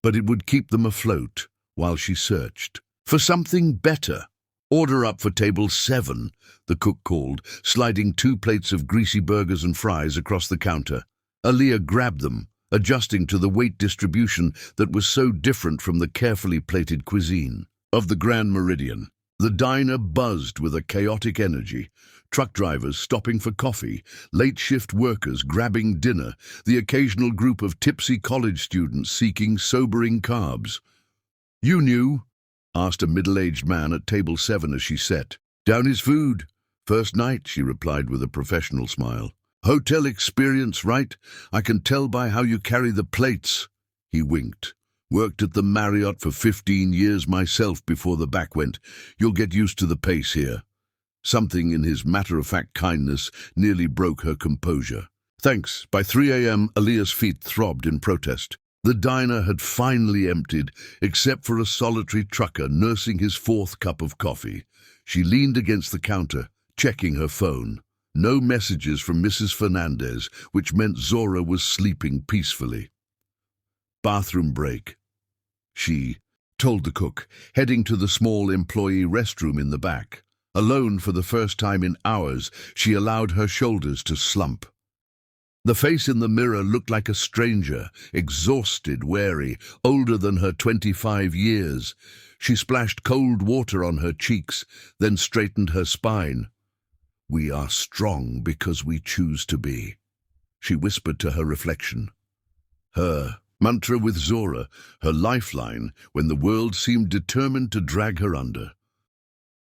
A: but it would keep them afloat while she searched for something better. Order up for table 7, the cook called, sliding 2 plates of greasy burgers and fries across the counter. Aaliyah grabbed them, adjusting to the weight distribution that was so different from the carefully plated cuisine of the Grand Meridian. The diner buzzed with a chaotic energy. Truck drivers stopping for coffee, late shift workers grabbing dinner, the occasional group of tipsy college students seeking sobering carbs. "You knew?" asked a middle-aged man at table 7 as she sat. "Down his food. First night," she replied with a professional smile. "Hotel experience, right? I can tell by how you carry the plates." He winked. "Worked at the Marriott for 15 years myself before the back went. You'll get used to the pace here." Something in his matter-of-fact kindness nearly broke her composure. "Thanks." By 3 a.m., Aaliyah's feet throbbed in protest. The diner had finally emptied, except for a solitary trucker nursing his 4th cup of coffee. She leaned against the counter, checking her phone. No messages from Mrs. Fernandez, which meant Zora was sleeping peacefully. "Bathroom break," she told the cook, heading to the small employee restroom in the back. Alone for the first time in hours, she allowed her shoulders to slump. The face in the mirror looked like a stranger, exhausted, wary, older than her 25 years. She splashed cold water on her cheeks, then straightened her spine. "We are strong because we choose to be," she whispered to her reflection. Her mantra with Zora, her lifeline when the world seemed determined to drag her under.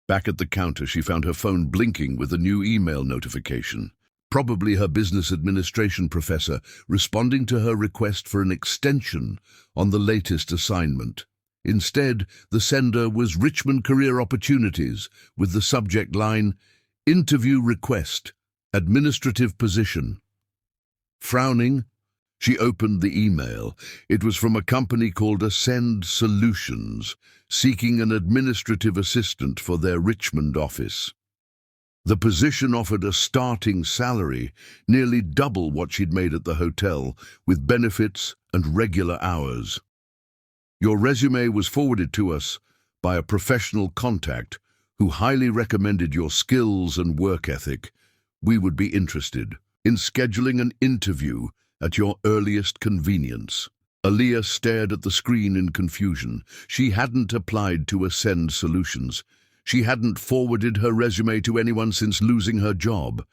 A: Back at the counter, she found her phone blinking with a new email notification. Probably her business administration professor responding to her request for an extension on the latest assignment. Instead, the sender was Richmond Career Opportunities, with the subject line, "Interview Request, Administrative Position." Frowning, she opened the email. It was from a company called Ascend Solutions, seeking an administrative assistant for their Richmond office. The position offered a starting salary, nearly double what she'd made at the hotel, with benefits and regular hours. "Your resume was forwarded to us by a professional contact who highly recommended your skills and work ethic. We would be interested in scheduling an interview at your earliest convenience." Aaliyah stared at the screen in confusion. She hadn't applied to Ascend Solutions. She hadn't forwarded her resume to anyone since losing her job.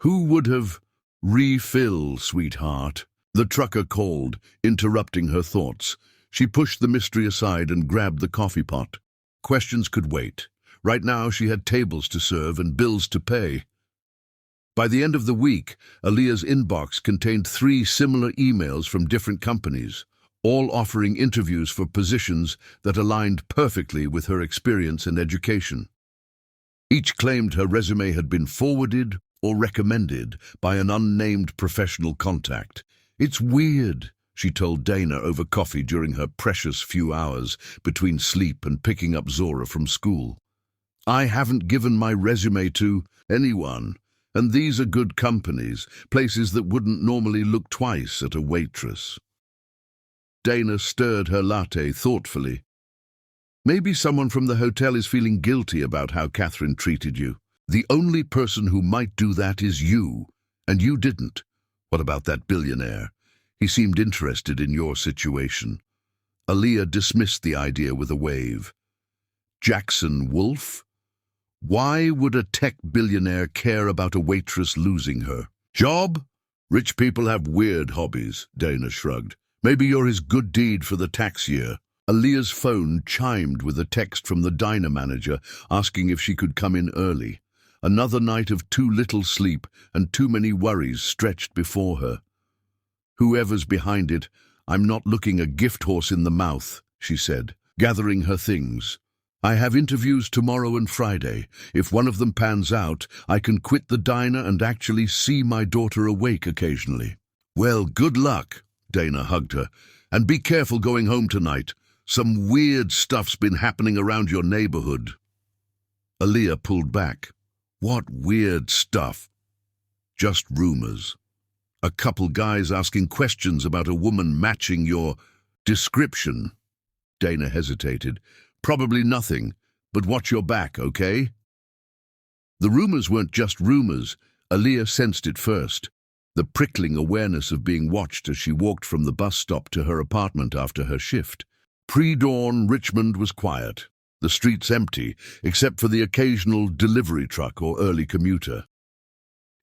A: Who would have? "Refill, sweetheart," the trucker called, interrupting her thoughts. She pushed the mystery aside and grabbed the coffee pot. Questions could wait. Right now she had tables to serve and bills to pay. By the end of the week, Aaliyah's inbox contained 3 similar emails from different companies, all offering interviews for positions that aligned perfectly with her experience and education. Each claimed her resume had been forwarded or recommended by an unnamed professional contact. "It's weird," she told Dana over coffee during her precious few hours between sleep and picking up Zora from school. "I haven't given my resume to anyone, and these are good companies, places that wouldn't normally look twice at a waitress." Dana stirred her latte thoughtfully. "Maybe someone from the hotel is feeling guilty about how Catherine treated you. The only person who might do that is you. And you didn't. What about that billionaire? He seemed interested in your situation. Aaliyah dismissed the idea with a wave. Jackson Wolf? Why would a tech billionaire care about a waitress losing her? Job? Rich people have weird hobbies, Dana shrugged. Maybe you're his good deed for the tax year. Aaliyah's phone chimed with a text from the diner manager asking if she could come in early. Another night of too little sleep and too many worries stretched before her. Whoever's behind it, I'm not looking a gift horse in the mouth, she said, gathering her things. I have interviews tomorrow and Friday. If one of them pans out, I can quit the diner and actually see my daughter awake occasionally. Well, good luck, Dana hugged her. And be careful going home tonight. Some weird stuff's been happening around your neighborhood. Aaliyah pulled back. What weird stuff? Just rumors. A couple guys asking questions about a woman matching your description. Dana hesitated. Probably nothing, but watch your back, okay? The rumors weren't just rumors. Aaliyah sensed it first. The prickling awareness of being watched as she walked from the bus stop to her apartment after her shift. Pre-dawn, Richmond was quiet. The streets empty, except for the occasional delivery truck or early commuter.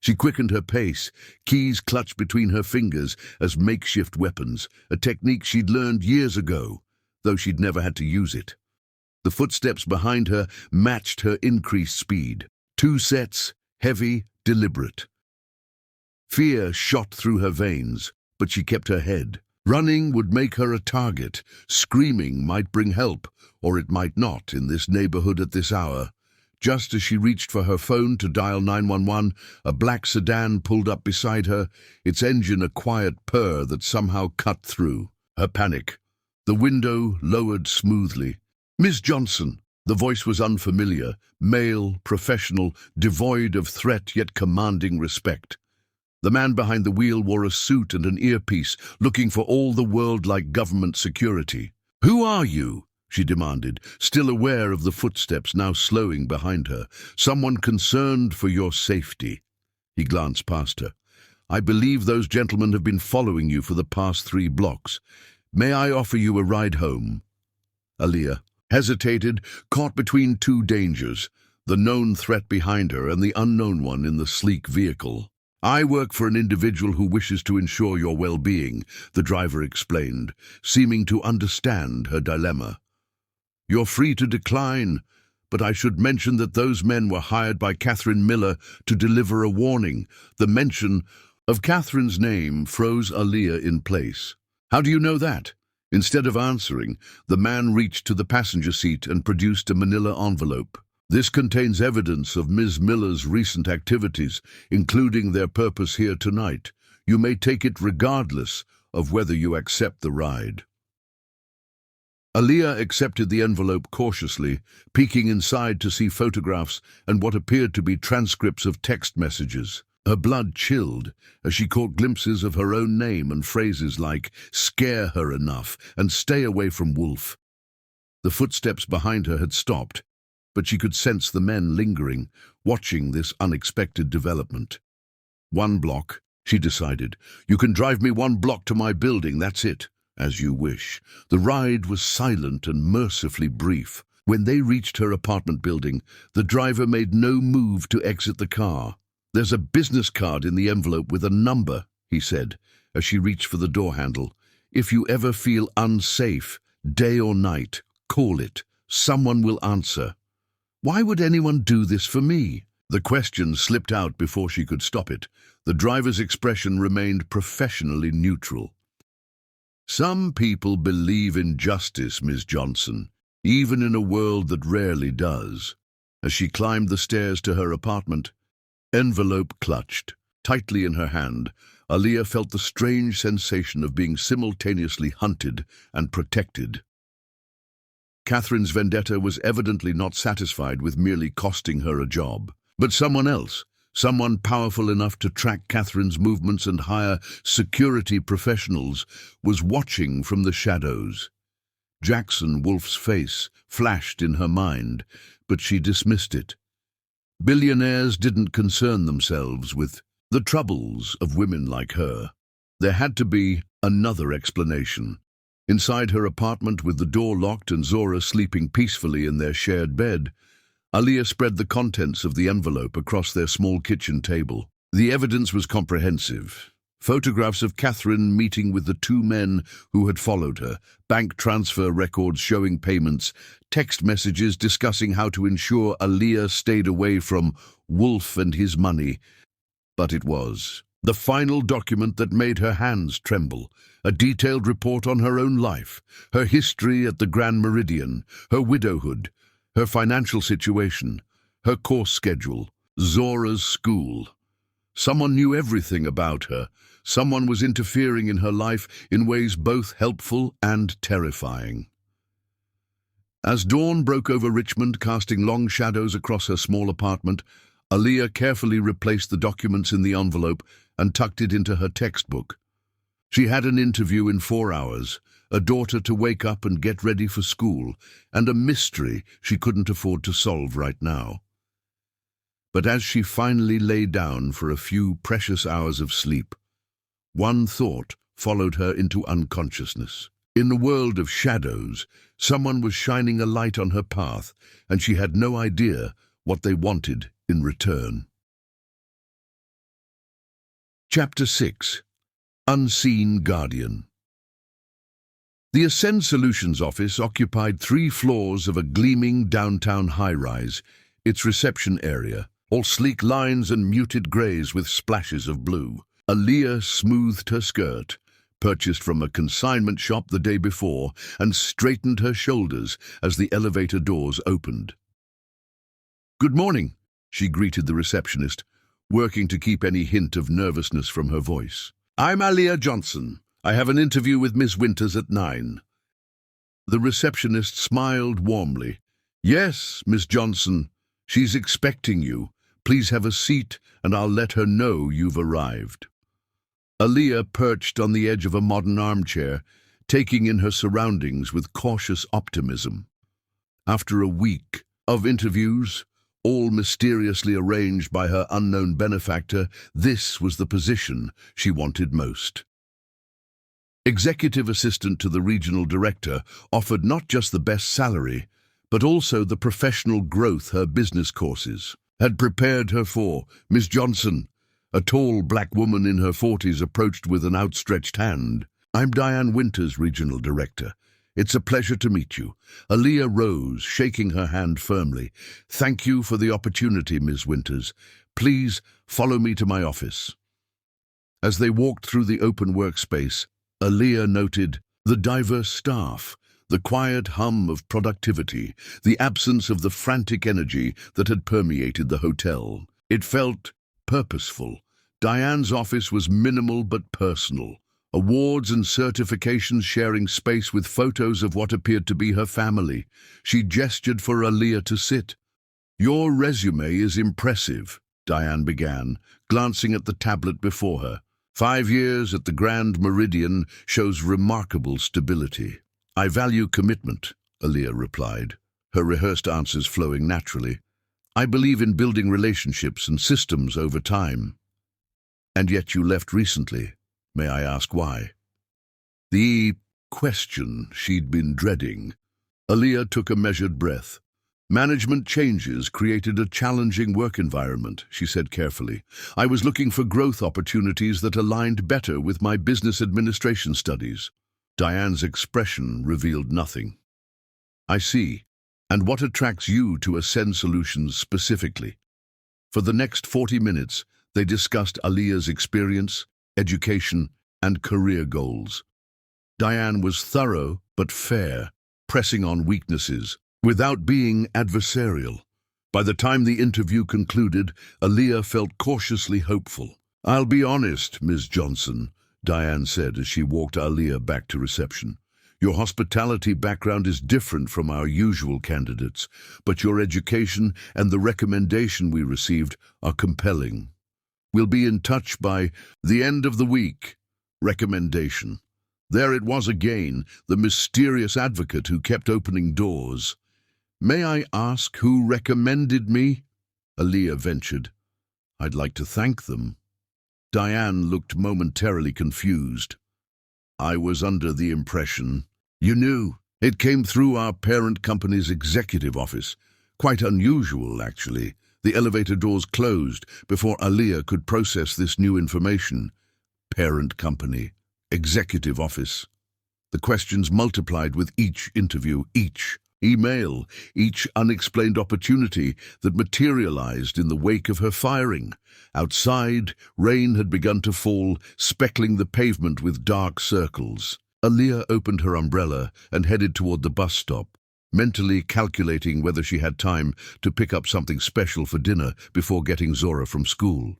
A: She quickened her pace, keys clutched between her fingers as makeshift weapons, a technique she'd learned years ago, though she'd never had to use it. The footsteps behind her matched her increased speed. 2 sets, heavy, deliberate. Fear shot through her veins, but she kept her head. Running would make her a target. Screaming might bring help, or it might not in this neighborhood at this hour. Just as she reached for her phone to dial 911, a black sedan pulled up beside her, its engine a quiet purr that somehow cut through her panic. The window lowered smoothly. Miss Johnson. The voice was unfamiliar, male, professional, devoid of threat yet commanding respect. The man behind the wheel wore a suit and an earpiece, looking for all the world like government security. "Who are you?" she demanded, still aware of the footsteps now slowing behind her. "Someone concerned for your safety." He glanced past her. "I believe those gentlemen have been following you for the past 3 blocks. May I offer you a ride home?" Aaliyah hesitated, caught between 2 dangers, the known threat behind her and the unknown one in the sleek vehicle. "I work for an individual who wishes to ensure your well-being," the driver explained, seeming to understand her dilemma. "You're free to decline, but I should mention that those men were hired by Catherine Miller to deliver a warning." The mention of Catherine's name froze Aaliyah in place. "How do you know that?" Instead of answering, the man reached to the passenger seat and produced a manila envelope. "This contains evidence of Ms. Miller's recent activities, including their purpose here tonight. You may take it regardless of whether you accept the ride." Aaliyah accepted the envelope cautiously, peeking inside to see photographs and what appeared to be transcripts of text messages. Her blood chilled as she caught glimpses of her own name and phrases like "scare her enough" and "stay away from Wolf." The footsteps behind her had stopped, but she could sense the men lingering, watching this unexpected development. 1 block, she decided. "You can drive me 1 block to my building, that's it." "As you wish." The ride was silent and mercifully brief. When they reached her apartment building, the driver made no move to exit the car. "There's a business card in the envelope with a number," he said, as she reached for the door handle. "If you ever feel unsafe, day or night, call it. Someone will answer." "Why would anyone do this for me?" The question slipped out before she could stop it. The driver's expression remained professionally neutral. "Some people believe in justice, Ms. Johnson, even in a world that rarely does." As she climbed the stairs to her apartment, envelope clutched tightly in her hand, Aaliyah felt the strange sensation of being simultaneously hunted and protected. Catherine's vendetta was evidently not satisfied with merely costing her a job. But someone else, someone powerful enough to track Catherine's movements and hire security professionals, was watching from the shadows. Jackson Wolf's face flashed in her mind, but she dismissed it. Billionaires didn't concern themselves with The troubles of women like her. There had to be another explanation. Inside her apartment with the door locked and Zora sleeping peacefully in their shared bed, Aaliyah spread the contents of the envelope across their small kitchen table. The evidence was comprehensive. Photographs of Catherine meeting with the two men who had followed her, bank transfer records showing payments, text messages discussing how to ensure Aaliyah stayed away from Wolf and his money. But it was the final document that made her hands tremble, a detailed report on her own life, her history at the Grand Meridian, her widowhood, her financial situation, her course schedule, Zora's school. Someone knew everything about her. Someone was interfering in her life in ways both helpful and terrifying. As dawn broke over Richmond, casting long shadows across her small apartment, Aaliyah carefully replaced the documents in the envelope and tucked it into her textbook. She had an interview in 4 hours, a daughter to wake up and get ready for school, and a mystery she couldn't afford to solve right now. But as she finally lay down for a few precious hours of sleep, one thought followed her into unconsciousness. In the world of shadows, someone was shining a light on her path, and she had no idea what they wanted in return. Chapter 6. Unseen Guardian. The Ascend Solutions office occupied 3 floors of a gleaming downtown high-rise, its reception area, all sleek lines and muted greys with splashes of blue. Aaliyah smoothed her skirt, purchased from a consignment shop the day before, and straightened her shoulders as the elevator doors opened. "Good morning," she greeted the receptionist, working to keep any hint of nervousness from her voice. "I'm Aaliyah Johnson. I have an interview with Miss Winters at 9. The receptionist smiled warmly. "Yes, Miss Johnson. She's expecting you. Please have a seat, and I'll let her know you've arrived." Aaliyah perched on the edge of a modern armchair, taking in her surroundings with cautious optimism. After a week of interviews, all mysteriously arranged by her unknown benefactor, this was the position she wanted most. Executive assistant to the regional director offered not just the best salary, but also the professional growth her business courses had prepared her for. "Miss Johnson," a tall black woman in her 40s approached with an outstretched hand. "I'm Diane Winters, regional director. It's a pleasure to meet you." Aaliyah rose, shaking her hand firmly. "Thank you for the opportunity, Ms. Winters. Please follow me to my office." As they walked through the open workspace, Aaliyah noted the diverse staff, the quiet hum of productivity, the absence of the frantic energy that had permeated the hotel. It felt purposeful. Diane's office was minimal but personal. Awards and certifications sharing space with photos of what appeared to be her family. She gestured for Aaliyah to sit. "Your resume is impressive," Diane began, glancing at the tablet before her. 5 years at the Grand Meridian shows remarkable stability." "I value commitment," Aaliyah replied, her rehearsed answers flowing naturally. "I believe in building relationships and systems over time." "And yet you left recently. May I ask why?" The question she'd been dreading. Aaliyah took a measured breath. "Management changes created a challenging work environment," she said carefully. "I was looking for growth opportunities that aligned better with my business administration studies." Diane's expression revealed nothing. "I see. And what attracts you to Ascend Solutions specifically?" For the next 40 minutes, they discussed Aaliyah's experience, education, and career goals. Diane was thorough but fair, pressing on weaknesses, without being adversarial. By the time the interview concluded, Aaliyah felt cautiously hopeful. "I'll be honest, Ms. Johnson," Diane said as she walked Aaliyah back to reception. "Your hospitality background is different from our usual candidates, but your education and the recommendation we received are compelling. We'll be in touch by the end of the week." Recommendation. There it was again, the mysterious advocate who kept opening doors. "May I ask who recommended me?" Aaliyah ventured. "I'd like to thank them." Diane looked momentarily confused. I was under the impression. You knew. It came through our parent company's executive office. Quite unusual, actually. The elevator doors closed before Aaliyah could process this new information. Parent company. Executive office. The questions multiplied with each interview, each email, each unexplained opportunity that materialized in the wake of her firing. Outside, rain had begun to fall, speckling the pavement with dark circles. Aaliyah opened her umbrella and headed toward the bus stop, mentally calculating whether she had time to pick up something special for dinner before getting Zora from school.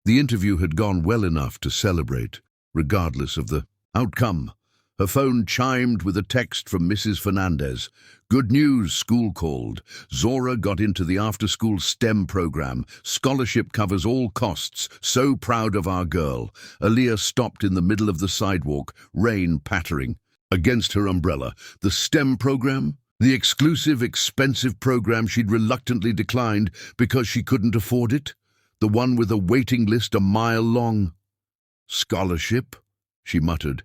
A: The interview had gone well enough to celebrate, regardless of the outcome. Her phone chimed with a text from Mrs. Fernandez. Good news, school called. Zora got into the after-school STEM program. Scholarship covers all costs. So proud of our girl. Aaliyah stopped in the middle of the sidewalk, rain pattering. Against her umbrella. The STEM program? The exclusive, expensive program she'd reluctantly declined because she couldn't afford it? The one with a waiting list a mile long? Scholarship? She muttered,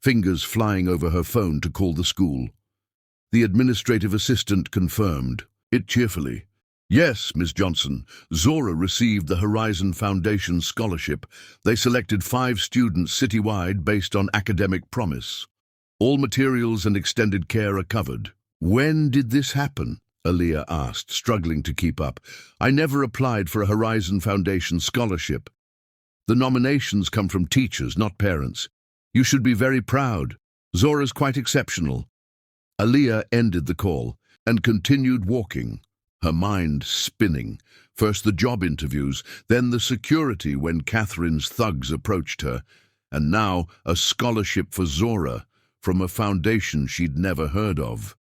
A: fingers flying over her phone to call the school. The administrative assistant confirmed it cheerfully. Yes, Miss Johnson, Zora received the Horizon Foundation scholarship. They selected 5 students citywide based on academic promise. All materials and extended care are covered. When did this happen? Aaliyah asked, struggling to keep up. I never applied for a Horizon Foundation scholarship. The nominations come from teachers, not parents. You should be very proud. Zora's quite exceptional. Aaliyah ended the call and continued walking, her mind spinning. First the job interviews, then the security when Catherine's thugs approached her, and now a scholarship for Zora from a foundation she'd never heard of.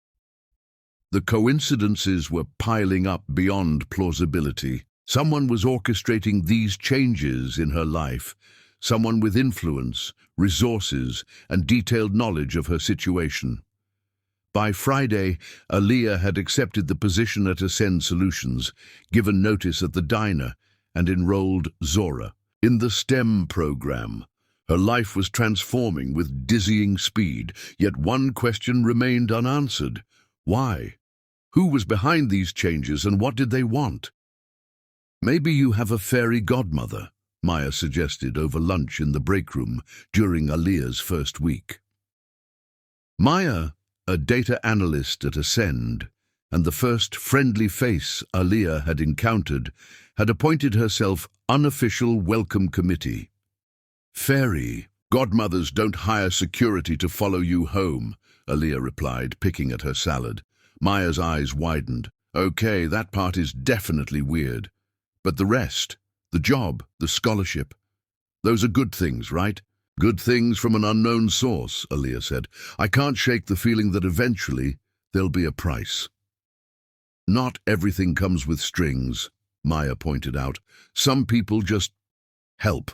A: The coincidences were piling up beyond plausibility. Someone was orchestrating these changes in her life, someone with influence, resources, and detailed knowledge of her situation. By Friday, Aaliyah had accepted the position at Ascend Solutions, given notice at the diner, and enrolled Zora in the STEM program. Her life was transforming with dizzying speed, yet one question remained unanswered. Why? Who was behind these changes and what did they want? Maybe you have a fairy godmother, Maya suggested over lunch in the break room during Aaliyah's first week. Maya, a data analyst at Ascend, and the first friendly face Aaliyah had encountered, had appointed herself unofficial welcome committee. Fairy godmothers don't hire security to follow you home, Aaliyah replied, picking at her salad. Maya's eyes widened. Okay, that part is definitely weird. But the rest, the job, the scholarship, those are good things, right? Good things from an unknown source, Aaliyah said. I can't shake the feeling that eventually there'll be a price. Not everything comes with strings, Maya pointed out. Some people just help.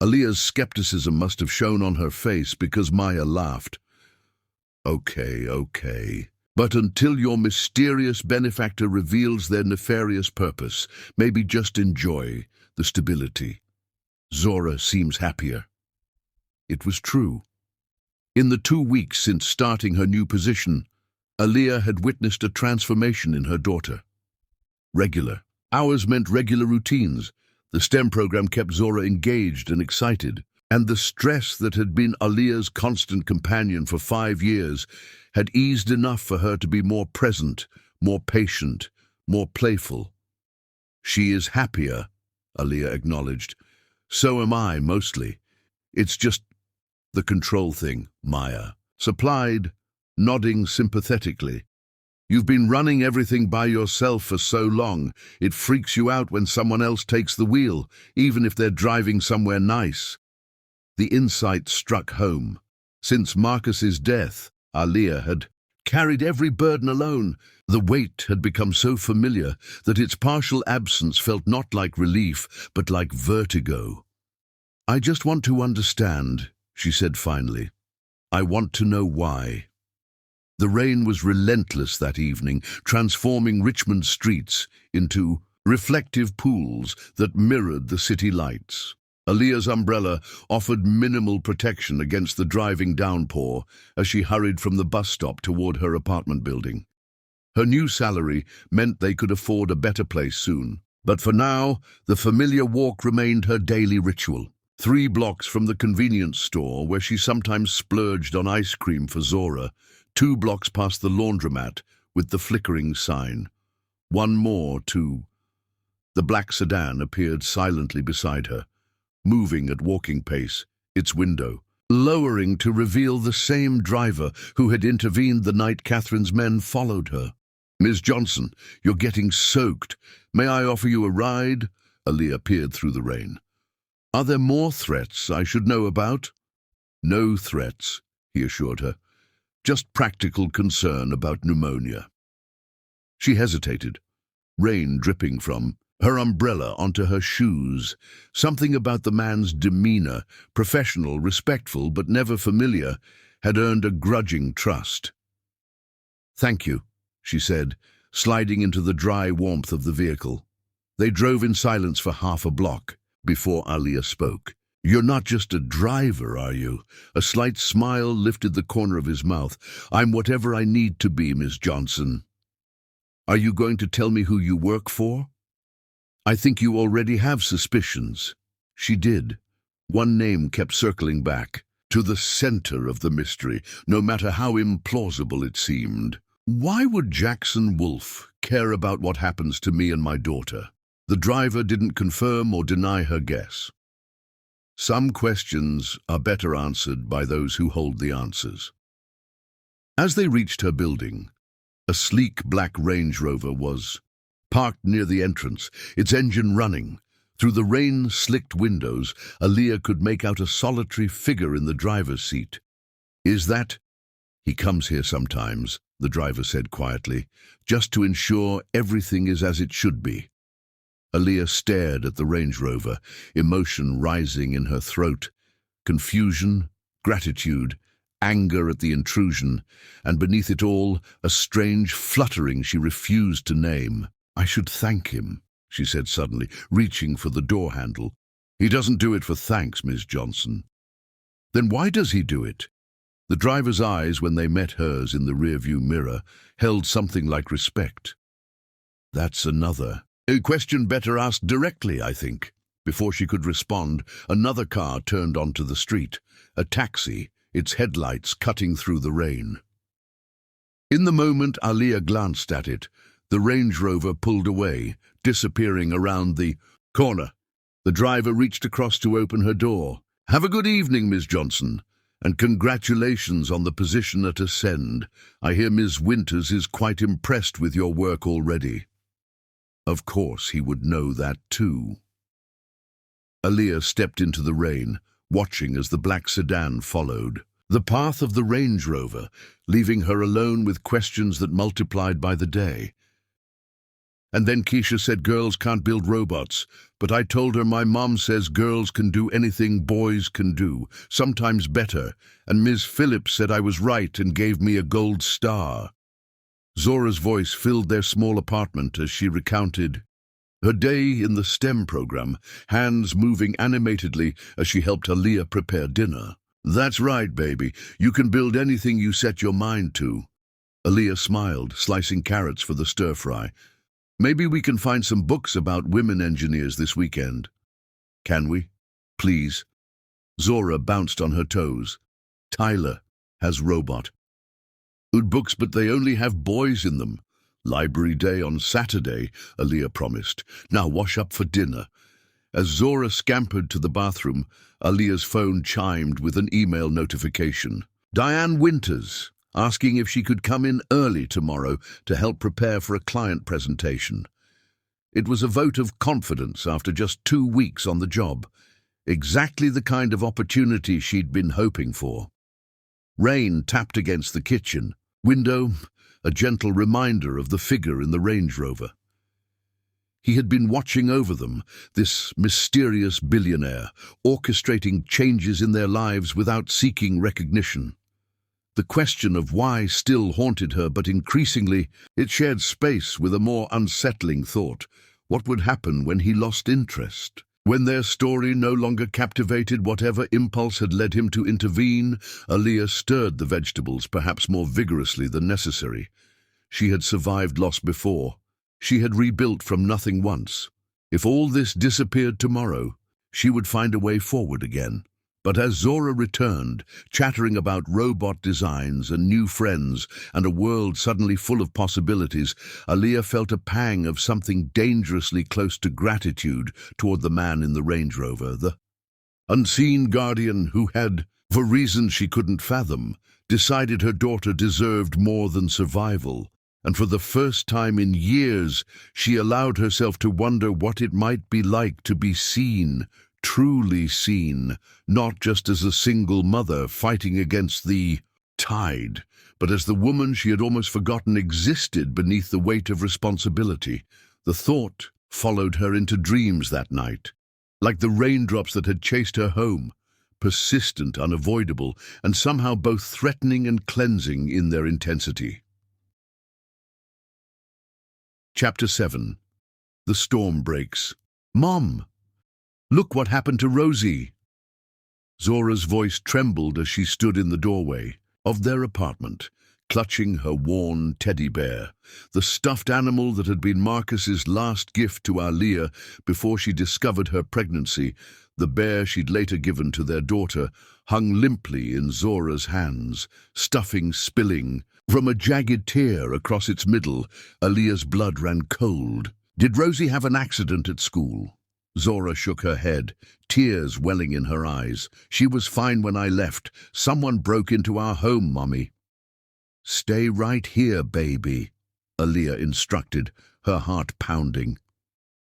A: Aaliyah's skepticism must have shown on her face because Maya laughed. Okay. But until your mysterious benefactor reveals their nefarious purpose, maybe just enjoy the stability. Zora seems happier. It was true. In the 2 weeks since starting her new position, Aaliyah had witnessed a transformation in her daughter. Regular. Hours meant regular routines. The STEM program kept Zora engaged and excited, and the stress that had been Aaliyah's constant companion for 5 years had eased enough for her to be more present, more patient, more playful. She is happier, Aaliyah acknowledged. So am I, mostly. It's just the control thing, Maya supplied, nodding sympathetically. You've been running everything by yourself for so long, it freaks you out when someone else takes the wheel, even if they're driving somewhere nice. The insight struck home. Since Marcus's death, Aaliyah had carried every burden alone. The weight had become so familiar that its partial absence felt not like relief, but like vertigo. I just want to understand, she said finally. I want to know why. The rain was relentless that evening, transforming Richmond's streets into reflective pools that mirrored the city lights. Aaliyah's umbrella offered minimal protection against the driving downpour as she hurried from the bus stop toward her apartment building. Her new salary meant they could afford a better place soon. But for now, the familiar walk remained her daily ritual. 3 blocks from the convenience store where she sometimes splurged on ice cream for Zora, 2 blocks past the laundromat with the flickering sign. 1 more, too. The black sedan appeared silently beside her, moving at walking pace, its window lowering to reveal the same driver who had intervened the night Catherine's men followed her. "Miss Johnson, you're getting soaked. May I offer you a ride?" Aaliyah peered through the rain. "Are there more threats I should know about?" "No threats," he assured her. "Just practical concern about pneumonia." She hesitated, rain dripping from her umbrella onto her shoes. Something about the man's demeanor, professional, respectful, but never familiar, had earned a grudging trust. "Thank you," she said, sliding into the dry warmth of the vehicle. They drove in silence for half a block before Aaliyah spoke. "You're not just a driver, are you?" A slight smile lifted the corner of his mouth. "I'm whatever I need to be, Miss Johnson." "Are you going to tell me who you work for?" "I think you already have suspicions." She did. One name kept circling back, to the center of the mystery, no matter how implausible it seemed. "Why would Jackson Wolfe care about what happens to me and my daughter?" The driver didn't confirm or deny her guess. Some questions are better answered by those who hold the answers. As they reached her building, a sleek black Range Rover was parked near the entrance, its engine running. Through the rain-slicked windows, Aaliyah could make out a solitary figure in the driver's seat. "Is that—" "He comes here sometimes," the driver said quietly, "just to ensure everything is as it should be." Aaliyah stared at the Range Rover, emotion rising in her throat. Confusion, gratitude, anger at the intrusion, and beneath it all, a strange fluttering she refused to name. "I should thank him," she said suddenly, reaching for the door handle. "He doesn't do it for thanks, Miss Johnson." "Then why does he do it?" The driver's eyes, when they met hers in the rearview mirror, held something like respect. "That's a question better asked directly, I think." Before she could respond, another car turned onto the street, a taxi, its headlights cutting through the rain. In the moment Aaliyah glanced at it, the Range Rover pulled away, disappearing around the corner. The driver reached across to open her door. "Have a good evening, Miss Johnson, and congratulations on the position at Ascend. I hear Ms. Winters is quite impressed with your work already." Of course he would know that too. Aaliyah stepped into the rain, watching as the black sedan followed the path of the Range Rover, leaving her alone with questions that multiplied by the day. "And then Keisha said girls can't build robots, but I told her my mom says girls can do anything boys can do, sometimes better, and Ms. Phillips said I was right and gave me a gold star." Zora's voice filled their small apartment as she recounted her day in the STEM program, hands moving animatedly as she helped Aaliyah prepare dinner. "That's right, baby. You can build anything you set your mind to." Aaliyah smiled, slicing carrots for the stir-fry. "Maybe we can find some books about women engineers this weekend." "Can we? Please." Zora bounced on her toes. "Tyler has robot. Good books, but they only have boys in them." "Library day on Saturday," Aaliyah promised. "Now wash up for dinner." As Zora scampered to the bathroom, Aaliyah's phone chimed with an email notification. Diane Winters, asking if she could come in early tomorrow to help prepare for a client presentation. It was a vote of confidence after just 2 weeks on the job. Exactly the kind of opportunity she'd been hoping for. Rain tapped against the kitchen window, a gentle reminder of the figure in the Range Rover. He had been watching over them, this mysterious billionaire, orchestrating changes in their lives without seeking recognition. The question of why still haunted her, but increasingly it shared space with a more unsettling thought. What would happen when he lost interest? When their story no longer captivated whatever impulse had led him to intervene, Aaliyah stirred the vegetables perhaps more vigorously than necessary. She had survived loss before. She had rebuilt from nothing once. If all this disappeared tomorrow, she would find a way forward again. But as Zora returned, chattering about robot designs and new friends and a world suddenly full of possibilities, Aaliyah felt a pang of something dangerously close to gratitude toward the man in the Range Rover, the unseen guardian who had, for reasons she couldn't fathom, decided her daughter deserved more than survival. And for the first time in years, she allowed herself to wonder what it might be like to be seen, truly seen, not just as a single mother fighting against the tide, but as the woman she had almost forgotten existed beneath the weight of responsibility. The thought followed her into dreams that night, like the raindrops that had chased her home, persistent, unavoidable, and somehow both threatening and cleansing in their intensity. Chapter 7. The storm breaks. "Mom! Look what happened to Rosie!" Zora's voice trembled as she stood in the doorway of their apartment, clutching her worn teddy bear, the stuffed animal that had been Marcus's last gift to Aaliyah before she discovered her pregnancy. The bear she'd later given to their daughter hung limply in Zora's hands, stuffing spilling. From a jagged tear across its middle, Aaliyah's blood ran cold. "Did Rosie have an accident at school?" Zora shook her head, tears welling in her eyes. "She was fine when I left. Someone broke into our home, Mommy." "Stay right here, baby," Aaliyah instructed, her heart pounding.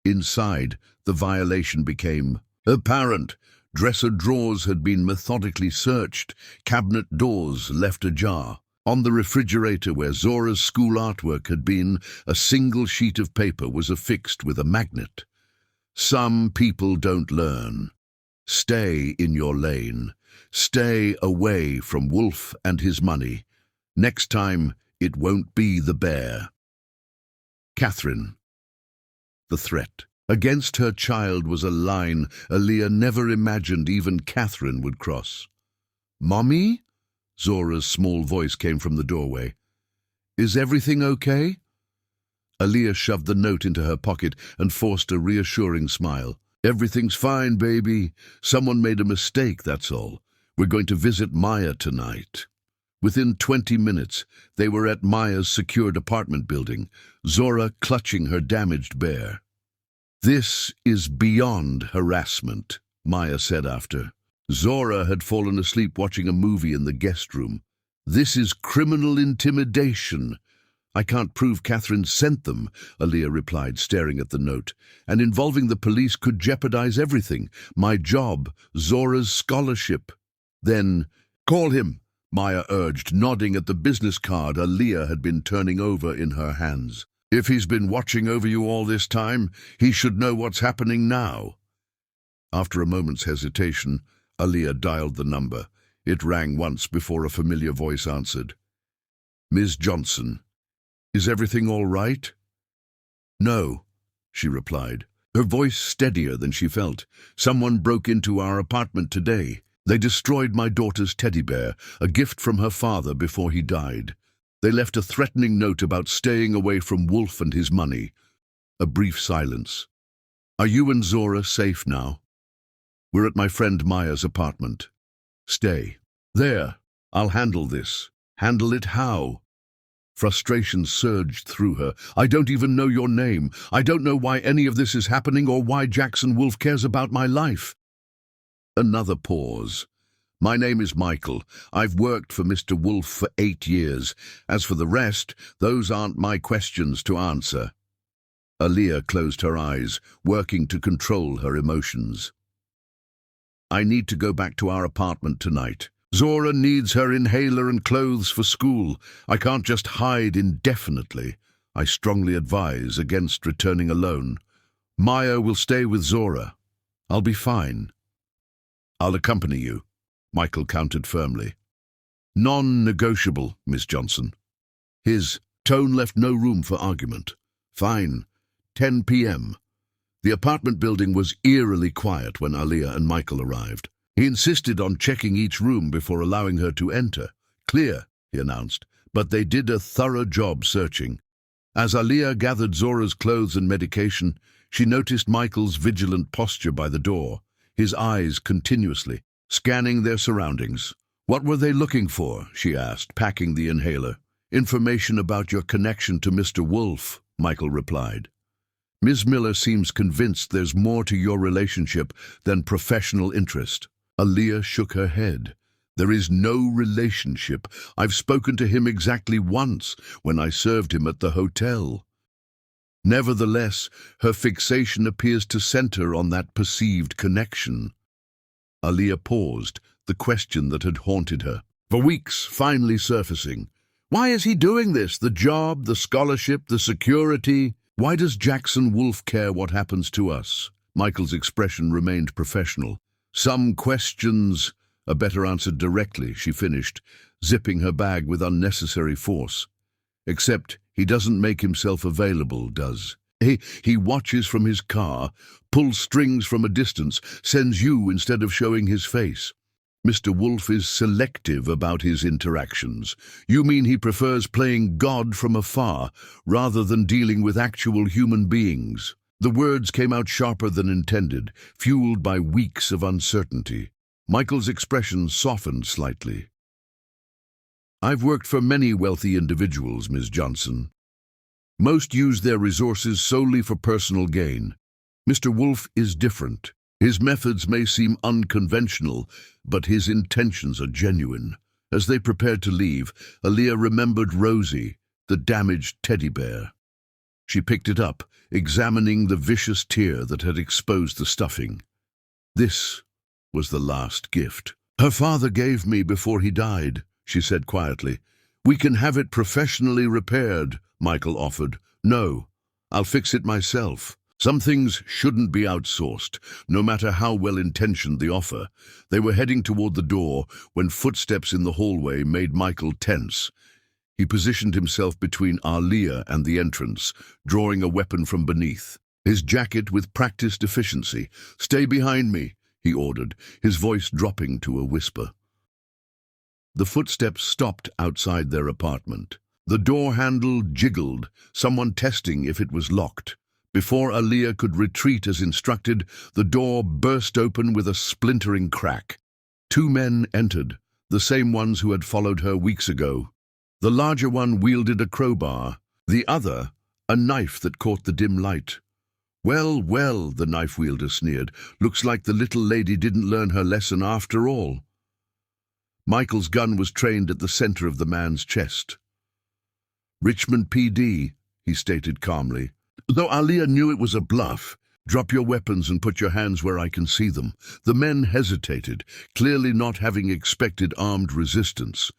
A: Inside, the violation became apparent. Dresser drawers had been methodically searched, cabinet doors left ajar. On the refrigerator where Zora's school artwork had been, a single sheet of paper was affixed with a magnet. "Some people don't learn. Stay in your lane. Stay away from Wolf and his money. Next time, it won't be the bear." Catherine. The threat against her child was a line Aaliyah never imagined even Catherine would cross. "Mommy?" Zora's small voice came from the doorway. "Is everything okay?" Aaliyah shoved the note into her pocket and forced a reassuring smile. "Everything's fine, baby. Someone made a mistake, that's all. We're going to visit Maya tonight." Within 20 minutes, they were at Maya's secured apartment building, Zora clutching her damaged bear. "This is beyond harassment," Maya said after. Zora had fallen asleep watching a movie in the guest room. "This is criminal intimidation." "I can't prove Catherine sent them," Aaliyah replied, staring at the note. "And involving the police could jeopardize everything. My job, Zora's scholarship." "Then call him," Maya urged, nodding at the business card Aaliyah had been turning over in her hands. "If he's been watching over you all this time, he should know what's happening now." After a moment's hesitation, Aaliyah dialed the number. It rang once before a familiar voice answered. "Ms. Johnson. Is everything all right?" "No," she replied, her voice steadier than she felt. "Someone broke into our apartment today. They destroyed my daughter's teddy bear, a gift from her father before he died. They left a threatening note about staying away from Wolf and his money." A brief silence. "Are you and Zora safe now?" "We're at my friend Maya's apartment." "Stay. There. I'll handle this." "Handle it how?" Frustration surged through her. "I don't even know your name. I don't know why any of this is happening or why Jackson Wolf cares about my life." Another pause. "My name is Michael. I've worked for Mr. Wolf for 8 years. As for the rest, those aren't my questions to answer." Aaliyah closed her eyes, working to control her emotions. "I need to go back to our apartment tonight. Zora needs her inhaler and clothes for school. I can't just hide indefinitely. I strongly advise against returning alone. Maya will stay with Zora. I'll be fine." "I'll accompany you," Michael countered firmly. "Non-negotiable, Miss Johnson." His tone left no room for argument. "Fine. 10 p.m. The apartment building was eerily quiet when Aaliyah and Michael arrived. He insisted on checking each room before allowing her to enter. "Clear," he announced, but they did a thorough job searching. As Aaliyah gathered Zora's clothes and medication, she noticed Michael's vigilant posture by the door, his eyes continuously scanning their surroundings. "What were they looking for?" she asked, packing the inhaler. "Information about your connection to Mr. Wolf," Michael replied. "Ms. Miller seems convinced there's more to your relationship than professional interest." Aaliyah shook her head. "There is no relationship. I've spoken to him exactly once, when I served him at the hotel." Nevertheless, her fixation appears to center on that perceived connection. Aaliyah paused, the question that had haunted her for weeks finally surfacing. Why is he doing this? The job, the scholarship, the security? Why does Jackson Wolf care what happens to us? Michael's expression remained professional. "Some questions are better answered directly," she finished, zipping her bag with unnecessary force. "Except he doesn't make himself available, does he? He watches from his car, pulls strings from a distance, sends you instead of showing his face. Mr. Wolf is selective about his interactions. You mean he prefers playing God from afar, rather than dealing with actual human beings?" The words came out sharper than intended, fueled by weeks of uncertainty. Michael's expression softened slightly. "I've worked for many wealthy individuals, Ms. Johnson. Most use their resources solely for personal gain. Mr. Wolf is different. His methods may seem unconventional, but his intentions are genuine." As they prepared to leave, Aaliyah remembered Rosie, the damaged teddy bear. She picked it up, examining the vicious tear that had exposed the stuffing. "This was the last gift her father gave me before he died," she said quietly. "We can have it professionally repaired," Michael offered. "No, I'll fix it myself." Some things shouldn't be outsourced, no matter how well-intentioned the offer. They were heading toward the door when footsteps in the hallway made Michael tense. He positioned himself between Aaliyah and the entrance, drawing a weapon from beneath, his jacket with practiced efficiency. "Stay behind me," he ordered, his voice dropping to a whisper. The footsteps stopped outside their apartment. The door handle jiggled, someone testing if it was locked. Before Aaliyah could retreat as instructed, the door burst open with a splintering crack. Two men entered, the same ones who had followed her weeks ago. The larger one wielded a crowbar, the other a knife that caught the dim light. "Well, well," the knife wielder sneered, "looks like the little lady didn't learn her lesson after all." Michael's gun was trained at the center of the man's chest. "Richmond PD," he stated calmly. Though Aaliyah knew it was a bluff. "Drop your weapons and put your hands where I can see them." The men hesitated, clearly not having expected armed resistance.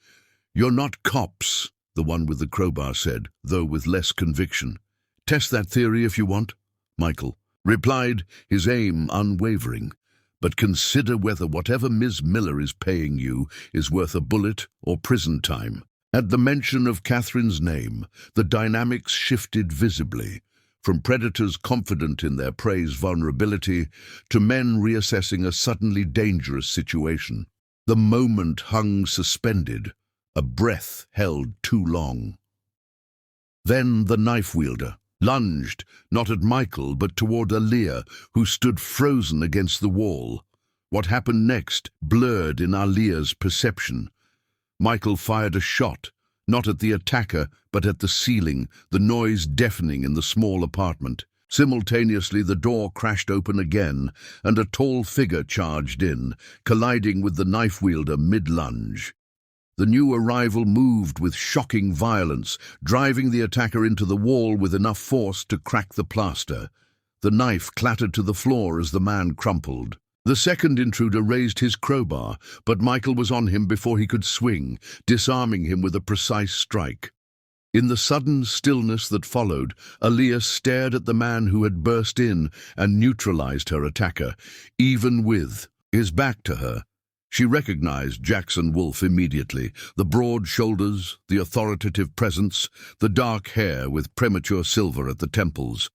A: "You're not cops," the one with the crowbar said, though with less conviction. "Test that theory if you want," Michael replied, his aim unwavering. "But consider whether whatever Ms. Miller is paying you is worth a bullet or prison time." At the mention of Catherine's name, the dynamics shifted visibly. From predators confident in their prey's vulnerability to men reassessing a suddenly dangerous situation. The moment hung suspended, a breath held too long. Then the knife wielder lunged, not at Michael but toward Aaliyah, who stood frozen against the wall. What happened next blurred in Aaliyah's perception. Michael fired a shot, not at the attacker, but at the ceiling, the noise deafening in the small apartment. Simultaneously, the door crashed open again, and a tall figure charged in, colliding with the knife wielder mid-lunge. The new arrival moved with shocking violence, driving the attacker into the wall with enough force to crack the plaster. The knife clattered to the floor as the man crumpled. The second intruder raised his crowbar, but Michael was on him before he could swing, disarming him with a precise strike. In the sudden stillness that followed, Aaliyah stared at the man who had burst in and neutralized her attacker. Even with his back to her, she recognized Jackson Wolf immediately. The broad shoulders, the authoritative presence, the dark hair with premature silver at the temples.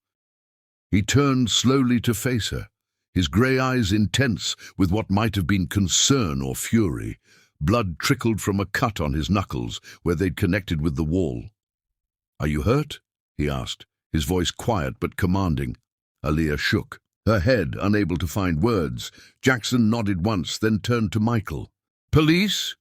A: He turned slowly to face her, his grey eyes intense with what might have been concern or fury. Blood trickled from a cut on his knuckles where they'd connected with the wall. "Are you hurt?" he asked, his voice quiet but commanding. Aaliyah shook, her head unable to find words. Jackson nodded once, then turned to Michael. "Police?"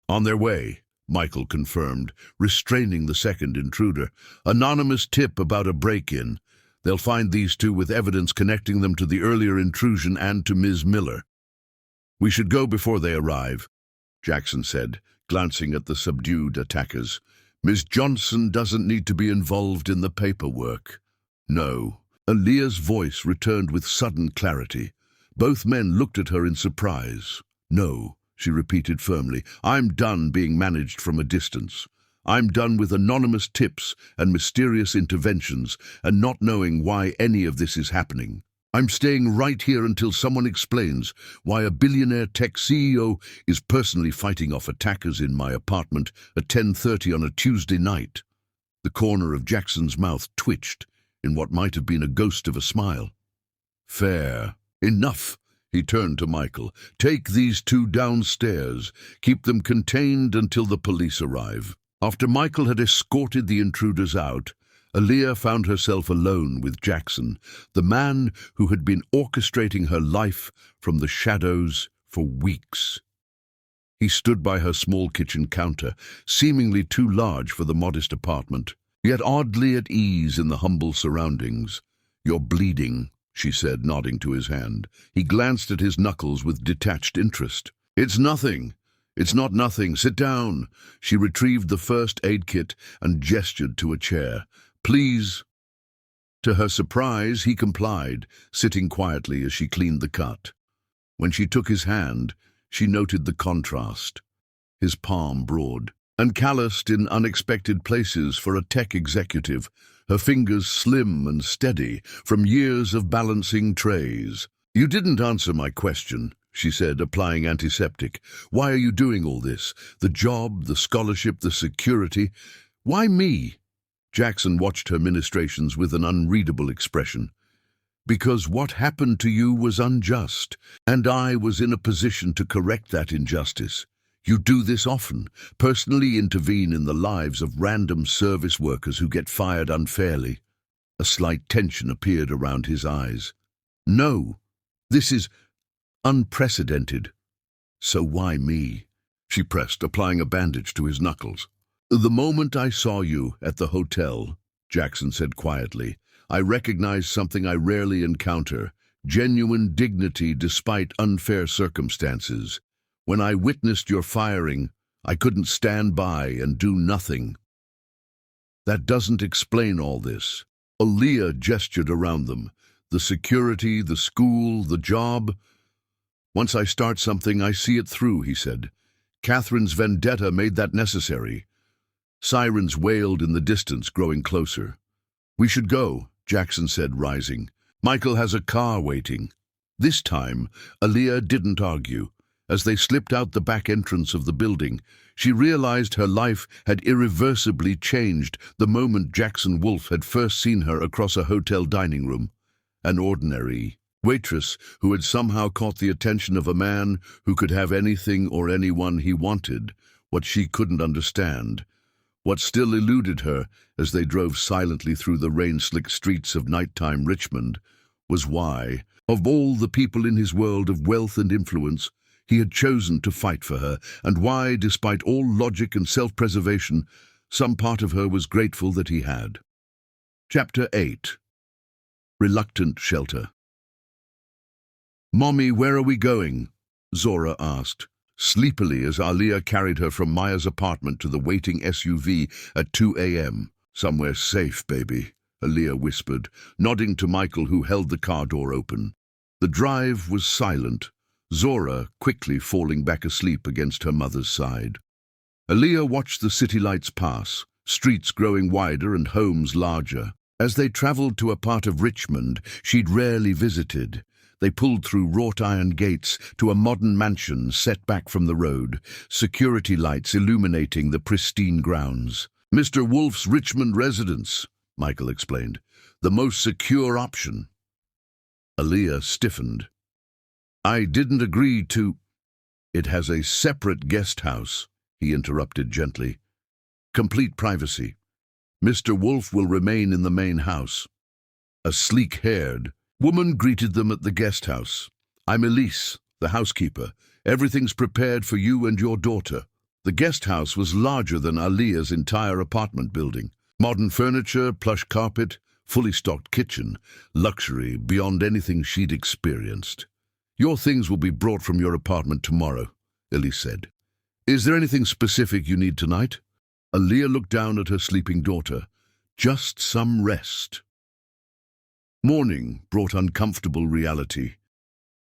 A: "On their way," Michael confirmed, restraining the second intruder. "Anonymous tip about a break-in. They'll find these two with evidence connecting them to the earlier intrusion and to Ms. Miller." "We should go before they arrive," Jackson said, glancing at the subdued attackers. "Miss Johnson doesn't need to be involved in the paperwork." "No." Aaliyah's voice returned with sudden clarity. Both men looked at her in surprise. "No," she repeated firmly. "I'm done being managed from a distance. I'm done with anonymous tips and mysterious interventions and not knowing why any of this is happening. I'm staying right here until someone explains why a billionaire tech CEO is personally fighting off attackers in my apartment at 10:30 on a Tuesday night." The corner of Jackson's mouth twitched in what might have been a ghost of a smile. "Fair. Enough." He turned to Michael. "Take these two downstairs. Keep them contained until the police arrive." After Michael had escorted the intruders out, Aaliyah found herself alone with Jackson, the man who had been orchestrating her life from the shadows for weeks. He stood by her small kitchen counter, seemingly too large for the modest apartment, yet oddly at ease in the humble surroundings. "You're bleeding," she said, nodding to his hand. He glanced at his knuckles with detached interest. "It's nothing. It's not nothing. Sit down." She retrieved the first aid kit and gestured to a chair. "Please." To her surprise, he complied, sitting quietly as she cleaned the cut. When she took his hand, she noted the contrast. His palm broad and calloused in unexpected places for a tech executive, her fingers slim and steady from years of balancing trays. "You didn't answer my question," she said, applying antiseptic. "Why are you doing all this? The job, the scholarship, the security. Why me?" Jackson watched her ministrations with an unreadable expression. "Because what happened to you was unjust, and I was in a position to correct that injustice. You do this often, personally intervene in the lives of random service workers who get fired unfairly." A slight tension appeared around his eyes. "No, this is unprecedented." "So why me?" she pressed, applying a bandage to his knuckles. "The moment I saw you at the hotel," Jackson said quietly, "I recognized something I rarely encounter, genuine dignity despite unfair circumstances. When I witnessed your firing, I couldn't stand by and do nothing." "That doesn't explain all this." Aaliyah gestured around them. "The security, the school, the job. Once I start something, I see it through," he said. "Catherine's vendetta made that necessary." Sirens wailed in the distance, growing closer. "We should go," Jackson said, rising. "Michael has a car waiting." This time, Aaliyah didn't argue. As they slipped out the back entrance of the building, she realized her life had irreversibly changed the moment Jackson Wolfe had first seen her across a hotel dining room. An ordinary waitress who had somehow caught the attention of a man who could have anything or anyone he wanted. What she couldn't understand, what still eluded her as they drove silently through the rain-slicked streets of nighttime Richmond, was why, of all the people in his world of wealth and influence, he had chosen to fight for her, and why, despite all logic and self-preservation, some part of her was grateful that he had. Chapter 8. Reluctant Shelter. "Mommy, where are we going?" Zora asked, sleepily as Aaliyah carried her from Maya's apartment to the waiting SUV at 2 a.m. "Somewhere safe, baby," Aaliyah whispered, nodding to Michael, who held the car door open. The drive was silent, Zora quickly falling back asleep against her mother's side. Aaliyah watched the city lights pass, streets growing wider and homes larger. As they traveled to a part of Richmond she'd rarely visited, they pulled through wrought-iron gates to a modern mansion set back from the road, security lights illuminating the pristine grounds. "Mr. Wolfe's Richmond residence," Michael explained. The most secure option. Aaliyah stiffened. I didn't agree to... It has a separate guest house, he interrupted gently. Complete privacy. Mr. Wolf will remain in the main house. A sleek-haired woman greeted them at the guest house. I'm Elise, the housekeeper. Everything's prepared for you and your daughter. The guest house was larger than Aaliyah's entire apartment building. Modern furniture, plush carpet, fully stocked kitchen, luxury beyond anything she'd experienced. Your things will be brought from your apartment tomorrow, Elise said. Is there anything specific you need tonight? Aaliyah looked down at her sleeping daughter. Just some rest. Morning brought uncomfortable reality.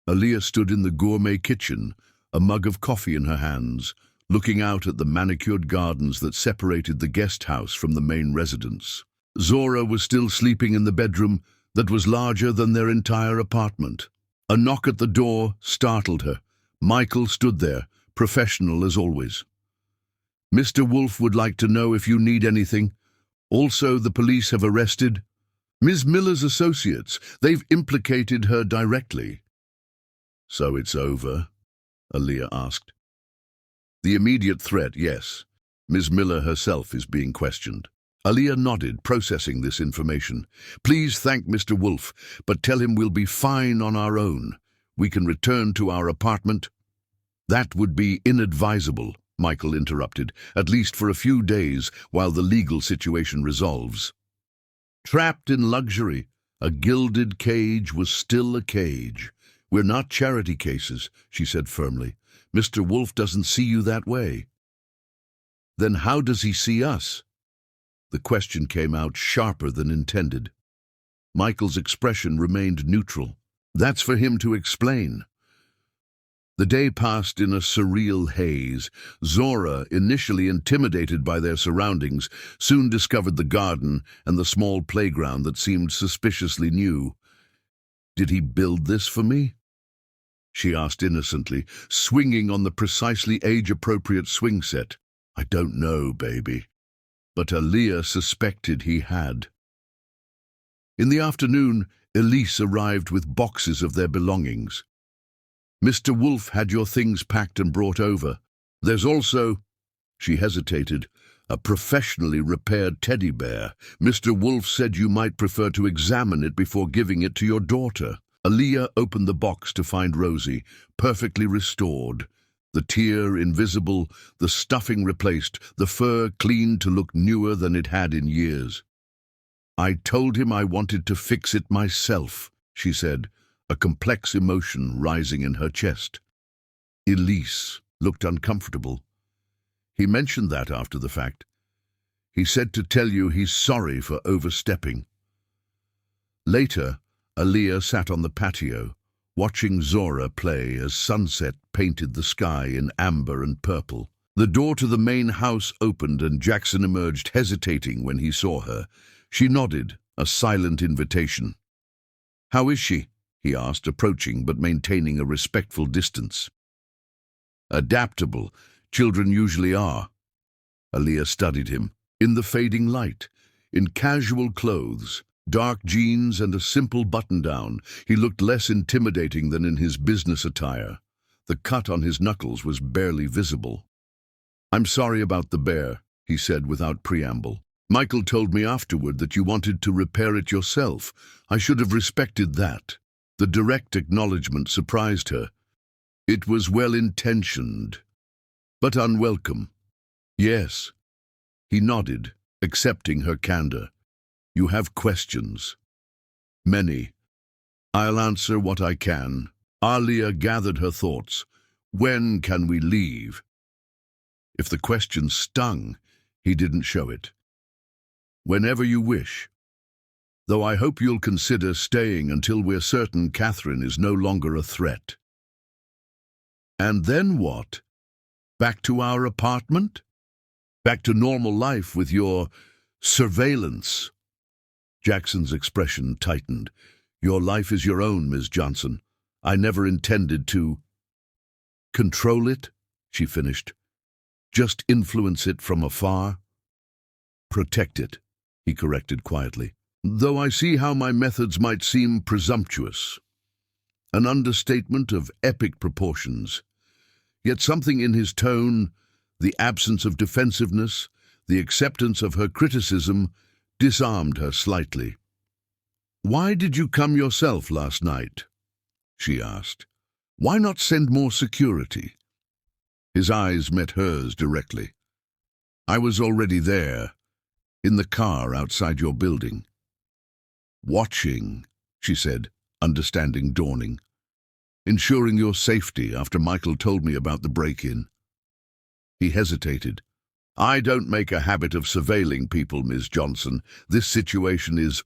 A: Aaliyah stood in the gourmet kitchen, a mug of coffee in her hands, looking out at the manicured gardens that separated the guest house from the main residence. Zora was still sleeping in the bedroom that was larger than their entire apartment. A knock at the door startled her. Michael stood there, professional as always. Mr. Wolf would like to know if you need anything. Also, the police have arrested Ms. Miller's associates. They've implicated her directly. So it's over? Aaliyah asked. The immediate threat, yes. Ms. Miller herself is being questioned. Aaliyah nodded, processing this information. Please thank Mr. Wolf, but tell him we'll be fine on our own. We can return to our apartment. That would be inadvisable, Michael interrupted, at least for a few days while the legal situation resolves. Trapped in luxury, a gilded cage was still a cage. We're not charity cases, she said firmly. Mr. Wolf doesn't see you that way. Then how does he see us? The question came out sharper than intended. Michael's expression remained neutral. That's for him to explain. The day passed in a surreal haze. Zora, initially intimidated by their surroundings, soon discovered the garden and the small playground that seemed suspiciously new. Did he build this for me? She asked innocently, swinging on the precisely age-appropriate swing set. I don't know, baby. But Aaliyah suspected he had. In the afternoon, Elise arrived with boxes of their belongings. Mr. Wolf had your things packed and brought over. There's also, she hesitated, a professionally repaired teddy bear. Mr. Wolf said you might prefer to examine it before giving it to your daughter. Aaliyah opened the box to find Rosie, perfectly restored. The tear invisible, the stuffing replaced, the fur cleaned to look newer than it had in years. I told him I wanted to fix it myself, she said, a complex emotion rising in her chest. Elise looked uncomfortable. He mentioned that after the fact. He said to tell you he's sorry for overstepping. Later, Aaliyah sat on the patio, watching Zora play as sunset painted the sky in amber and purple. The door to the main house opened and Jackson emerged hesitating when he saw her. She nodded, a silent invitation. How is she? He asked, approaching but maintaining a respectful distance. Adaptable. Children usually are. Aaliyah studied him. In the fading light, in casual clothes, dark jeans and a simple button-down, he looked less intimidating than in his business attire. The cut on his knuckles was barely visible. I'm sorry about the bear, he said without preamble. Michael told me afterward that you wanted to repair it yourself. I should have respected that. The direct acknowledgement surprised her. It was well-intentioned, but unwelcome. Yes. He nodded, accepting her candor. You have questions. Many. I'll answer what I can. Aaliyah gathered her thoughts. When can we leave? If the question stung, he didn't show it. Whenever you wish. Though I hope you'll consider staying until we're certain Catherine is no longer a threat. And then what? Back to our apartment? Back to normal life with your surveillance? Jackson's expression tightened. Your life is your own, Ms. Johnson. I never intended to control it, she finished. Just influence it from afar. Protect it. he corrected quietly, though I see how my methods might seem presumptuous. An understatement of epic proportions. Yet something in his tone, the absence of defensiveness, the acceptance of her criticism, disarmed her slightly. "Why did you come yourself last night?" she asked. "Why not send more security?" His eyes met hers directly. "I was already there, in the car outside your building." "Watching," she said, understanding dawning. "Ensuring your safety after Michael told me about the break-in." He hesitated. "I don't make a habit of surveilling people, Ms. Johnson. This situation is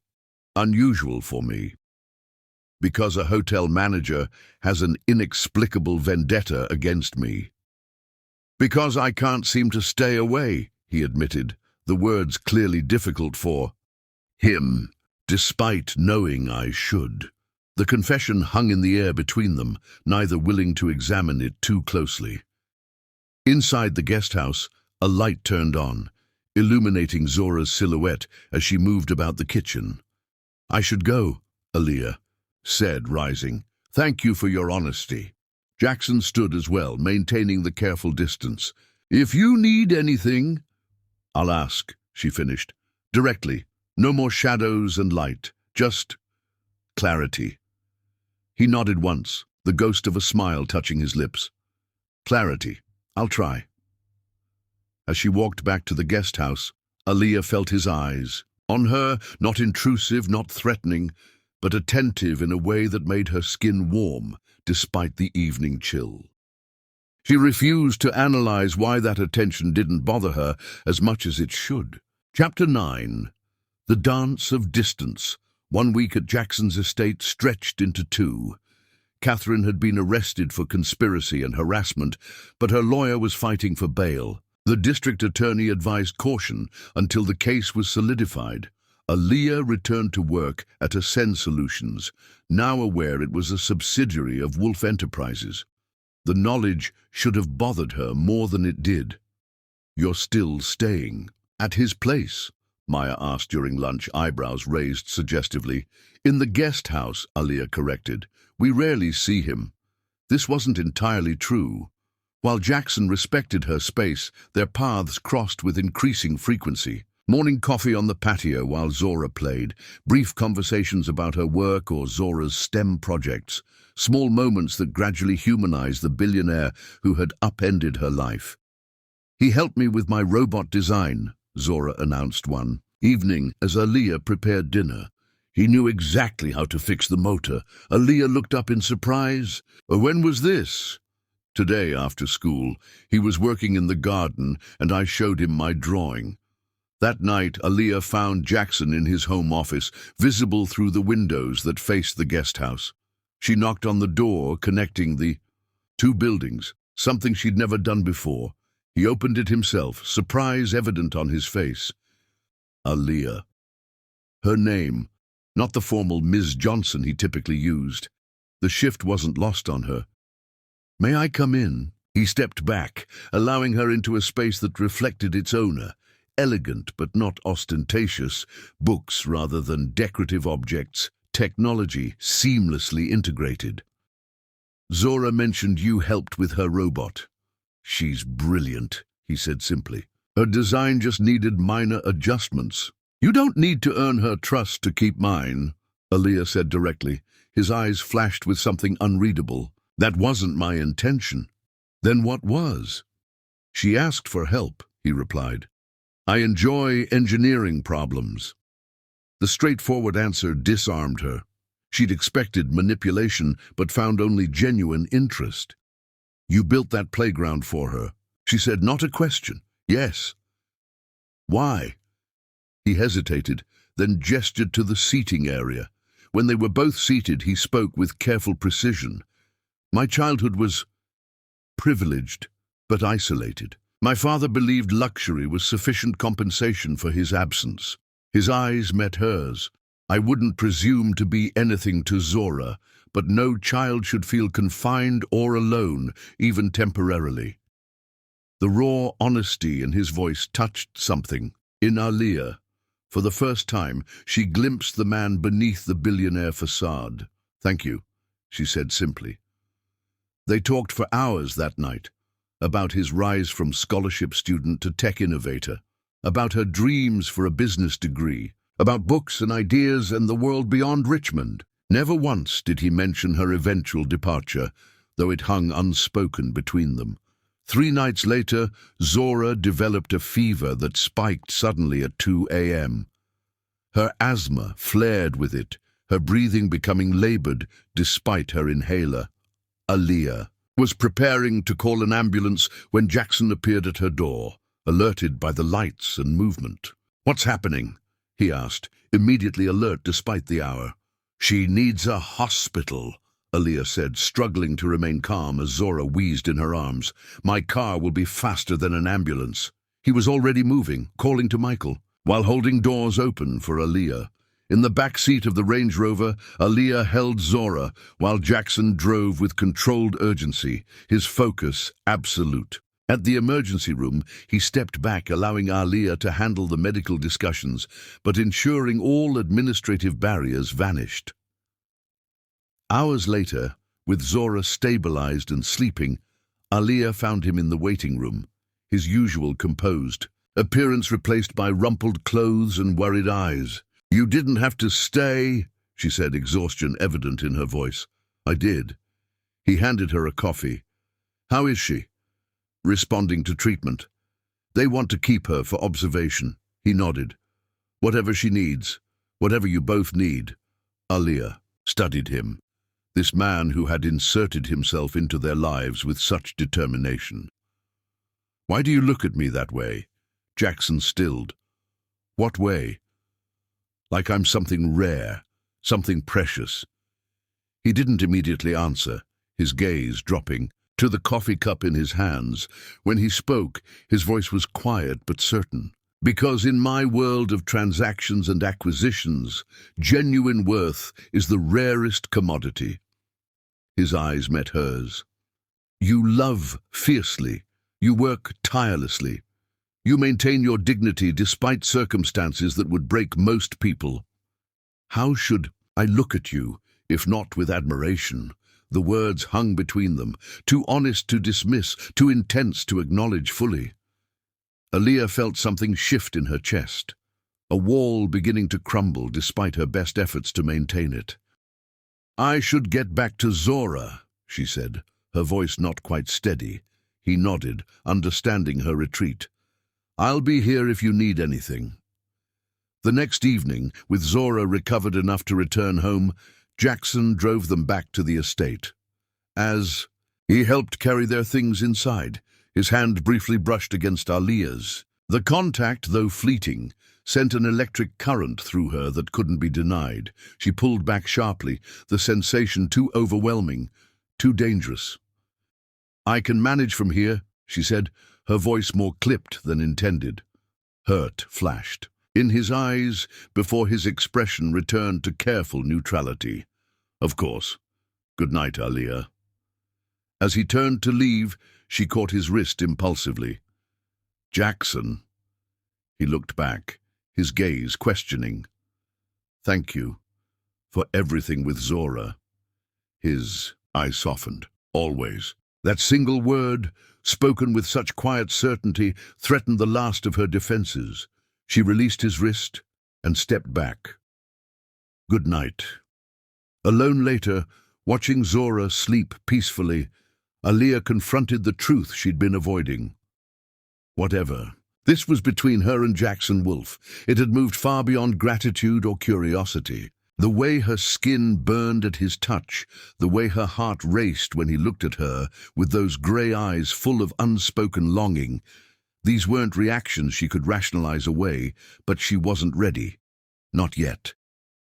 A: unusual for me. Because a hotel manager has an inexplicable vendetta against me." "Because I can't seem to stay away," he admitted, the words clearly difficult for him, despite knowing I should. The confession hung in the air between them, neither willing to examine it too closely. Inside the guest house, a light turned on, illuminating Zora's silhouette as she moved about the kitchen. "I should go," Aaliyah said, rising. "Thank you for your honesty." Jackson stood as well, maintaining the careful distance. "If you need anything—" "I'll ask," she finished. "Directly. No more shadows and light. Just clarity." He nodded once, the ghost of a smile touching his lips. "Clarity. I'll try." As she walked back to the guest house, Aaliyah felt his eyes. On her, not intrusive, not threatening, but attentive in a way that made her skin warm, despite the evening chill. She refused to analyze why that attention didn't bother her as much as it should. Chapter 9. The Dance of Distance. 1 week at Jackson's estate stretched into 2. Catherine had been arrested for conspiracy and harassment, but her lawyer was fighting for bail. The district attorney advised caution until the case was solidified. Aaliyah returned to work at Ascend Solutions, now aware it was a subsidiary of Wolf Enterprises. The knowledge should have bothered her more than it did. "You're still staying at his place?" Maya asked during lunch, eyebrows raised suggestively. "In the guest house," Aaliyah corrected. "We rarely see him." This wasn't entirely true. While Jackson respected her space, their paths crossed with increasing frequency. Morning coffee on the patio while Zora played, brief conversations about her work or Zora's STEM projects, small moments that gradually humanized the billionaire who had upended her life. "He helped me with my robot design," Zora announced one evening as Aaliyah prepared dinner. "He knew exactly how to fix the motor." Aaliyah looked up in surprise. "When was this?" "Today after school. He was working in the garden and I showed him my drawing." That night, Aaliyah found Jackson in his home office, visible through the windows that faced the guest house. She knocked on the door connecting the 2 buildings, something she'd never done before. He opened it himself, surprise evident on his face. Aaliyah. Her name, not the formal Ms. Johnson he typically used. The shift wasn't lost on her. "May I come in?" He stepped back, allowing her into a space that reflected its owner. Elegant but not ostentatious, books rather than decorative objects, technology seamlessly integrated. "Zora mentioned you helped with her robot." "She's brilliant," he said simply. "Her design just needed minor adjustments." "You don't need to earn her trust to keep mine," Aaliyah said directly. His eyes flashed with something unreadable. "That wasn't my intention." "Then what was?" "She asked for help," he replied. "I enjoy engineering problems." The straightforward answer disarmed her. She'd expected manipulation, but found only genuine interest. "You built that playground for her," she said, not a question. "Yes." "Why?" He hesitated, then gestured to the seating area. When they were both seated, he spoke with careful precision. "My childhood was privileged, but isolated. My father believed luxury was sufficient compensation for his absence." His eyes met hers. "I wouldn't presume to be anything to Zora, but no child should feel confined or alone, even temporarily." The raw honesty in his voice touched something in Aaliyah. For the first time, she glimpsed the man beneath the billionaire facade. "Thank you," she said simply. They talked for hours that night, about his rise from scholarship student to tech innovator, about her dreams for a business degree, about books and ideas and the world beyond Richmond. Never once did he mention her eventual departure, though it hung unspoken between them. 3 nights later, Zora developed a fever that spiked suddenly at 2 a.m. Her asthma flared with it, her breathing becoming labored despite her inhaler. Aaliyah was preparing to call an ambulance when Jackson appeared at her door, alerted by the lights and movement. "What's happening?" he asked, immediately alert despite the hour. "She needs a hospital," Aaliyah said, struggling to remain calm as Zora wheezed in her arms. "My car will be faster than an ambulance." He was already moving, calling to Michael, while holding doors open for Aaliyah. In the back seat of the Range Rover, Aaliyah held Zora, while Jackson drove with controlled urgency, his focus absolute. At the emergency room, he stepped back, allowing Aaliyah to handle the medical discussions, but ensuring all administrative barriers vanished. Hours later, with Zora stabilized and sleeping, Aaliyah found him in the waiting room, his usual composed appearance replaced by rumpled clothes and worried eyes. "You didn't have to stay," she said, exhaustion evident in her voice. "I did." He handed her a coffee. "How is she?" "Responding to treatment. They want to keep her for observation." He nodded. "Whatever she needs, whatever you both need." Aaliyah studied him, this man who had inserted himself into their lives with such determination. "Why do you look at me that way?" Jackson stilled. "What way?" "Like I'm something rare, something precious." He didn't immediately answer, his gaze dropping to the coffee cup in his hands. When he spoke, his voice was quiet but certain. "Because in my world of transactions and acquisitions, genuine worth is the rarest commodity." His eyes met hers. "You love fiercely. You work tirelessly. You maintain your dignity despite circumstances that would break most people. How should I look at you, if not with admiration?" The words hung between them, too honest to dismiss, too intense to acknowledge fully. Aaliyah felt something shift in her chest, a wall beginning to crumble despite her best efforts to maintain it. "I should get back to Zora," she said, her voice not quite steady. He nodded, understanding her retreat. "I'll be here if you need anything." The next evening, with Zora recovered enough to return home, Jackson drove them back to the estate. As he helped carry their things inside, his hand briefly brushed against Aaliyah's. The contact, though fleeting, sent an electric current through her that couldn't be denied. She pulled back sharply, the sensation too overwhelming, too dangerous. "I can manage from here," she said, her voice more clipped than intended. Hurt flashed in his eyes before his expression returned to careful neutrality. "Of course. Good night, Aaliyah." As he turned to leave, she caught his wrist impulsively. "Jackson." He looked back, his gaze questioning. "Thank you for everything with Zora." His eyes softened. "Always." That single word, spoken with such quiet certainty, threatened the last of her defenses. She released his wrist and stepped back. "Good night." Alone later, watching Zora sleep peacefully, Aaliyah confronted the truth she'd been avoiding. Whatever. This was between her and Jackson Wolfe. It had moved far beyond gratitude or curiosity. The way her skin burned at his touch, the way her heart raced when he looked at her with those grey eyes full of unspoken longing, these weren't reactions she could rationalize away, but she wasn't ready. Not yet.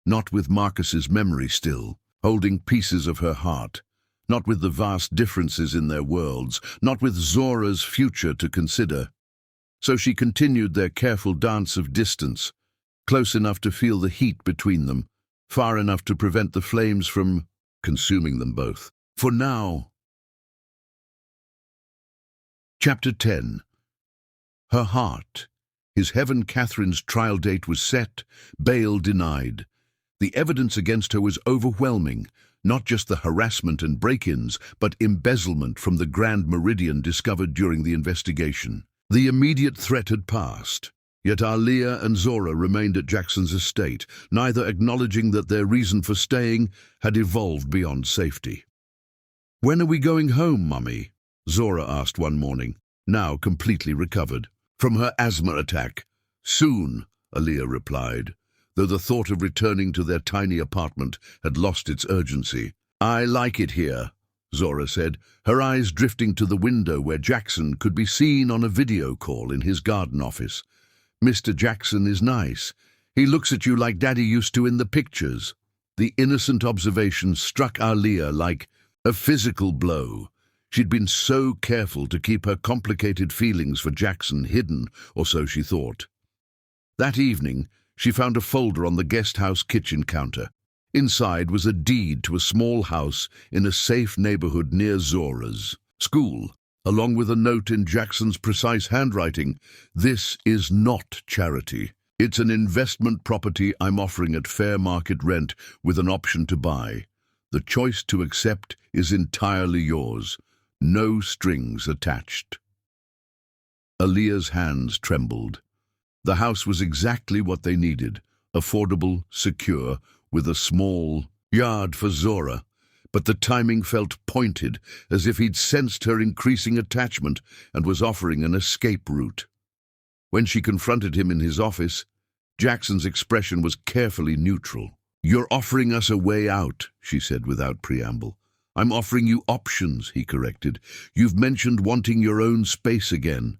A: Not with Marcus's memory still, holding pieces of her heart. Not with the vast differences in their worlds. Not with Zora's future to consider. So she continued their careful dance of distance, close enough to feel the heat between them, far enough to prevent the flames from consuming them both. For now. Chapter 10. Her heart. His heaven Catherine's trial date was set, bail denied. The evidence against her was overwhelming, not just the harassment and break-ins, but embezzlement from the Grand Meridian discovered during the investigation. The immediate threat had passed, yet Aaliyah and Zora remained at Jackson's estate, neither acknowledging that their reason for staying had evolved beyond safety. "When are we going home, Mummy?" Zora asked one morning, now completely recovered from her asthma attack. "Soon," Aaliyah replied, though the thought of returning to their tiny apartment had lost its urgency. "I like it here," Zora said, her eyes drifting to the window where Jackson could be seen on a video call in his garden office. "Mr. Jackson is nice. He looks at you like Daddy used to in the pictures." The innocent observation struck Aaliyah like a physical blow. She'd been so careful to keep her complicated feelings for Jackson hidden, or so she thought. That evening, she found a folder on the guest house kitchen counter. Inside was a deed to a small house in a safe neighborhood near Zora's school, along with a note in Jackson's precise handwriting: "This is not charity. It's an investment property I'm offering at fair market rent with an option to buy. The choice to accept is entirely yours. No strings attached." Aaliyah's hands trembled. The house was exactly what they needed: affordable, secure, with a small yard for Zora. But the timing felt pointed, as if he'd sensed her increasing attachment and was offering an escape route. When she confronted him in his office, Jackson's expression was carefully neutral. "You're offering us a way out," she said without preamble. "I'm offering you options," he corrected. "You've mentioned wanting your own space again."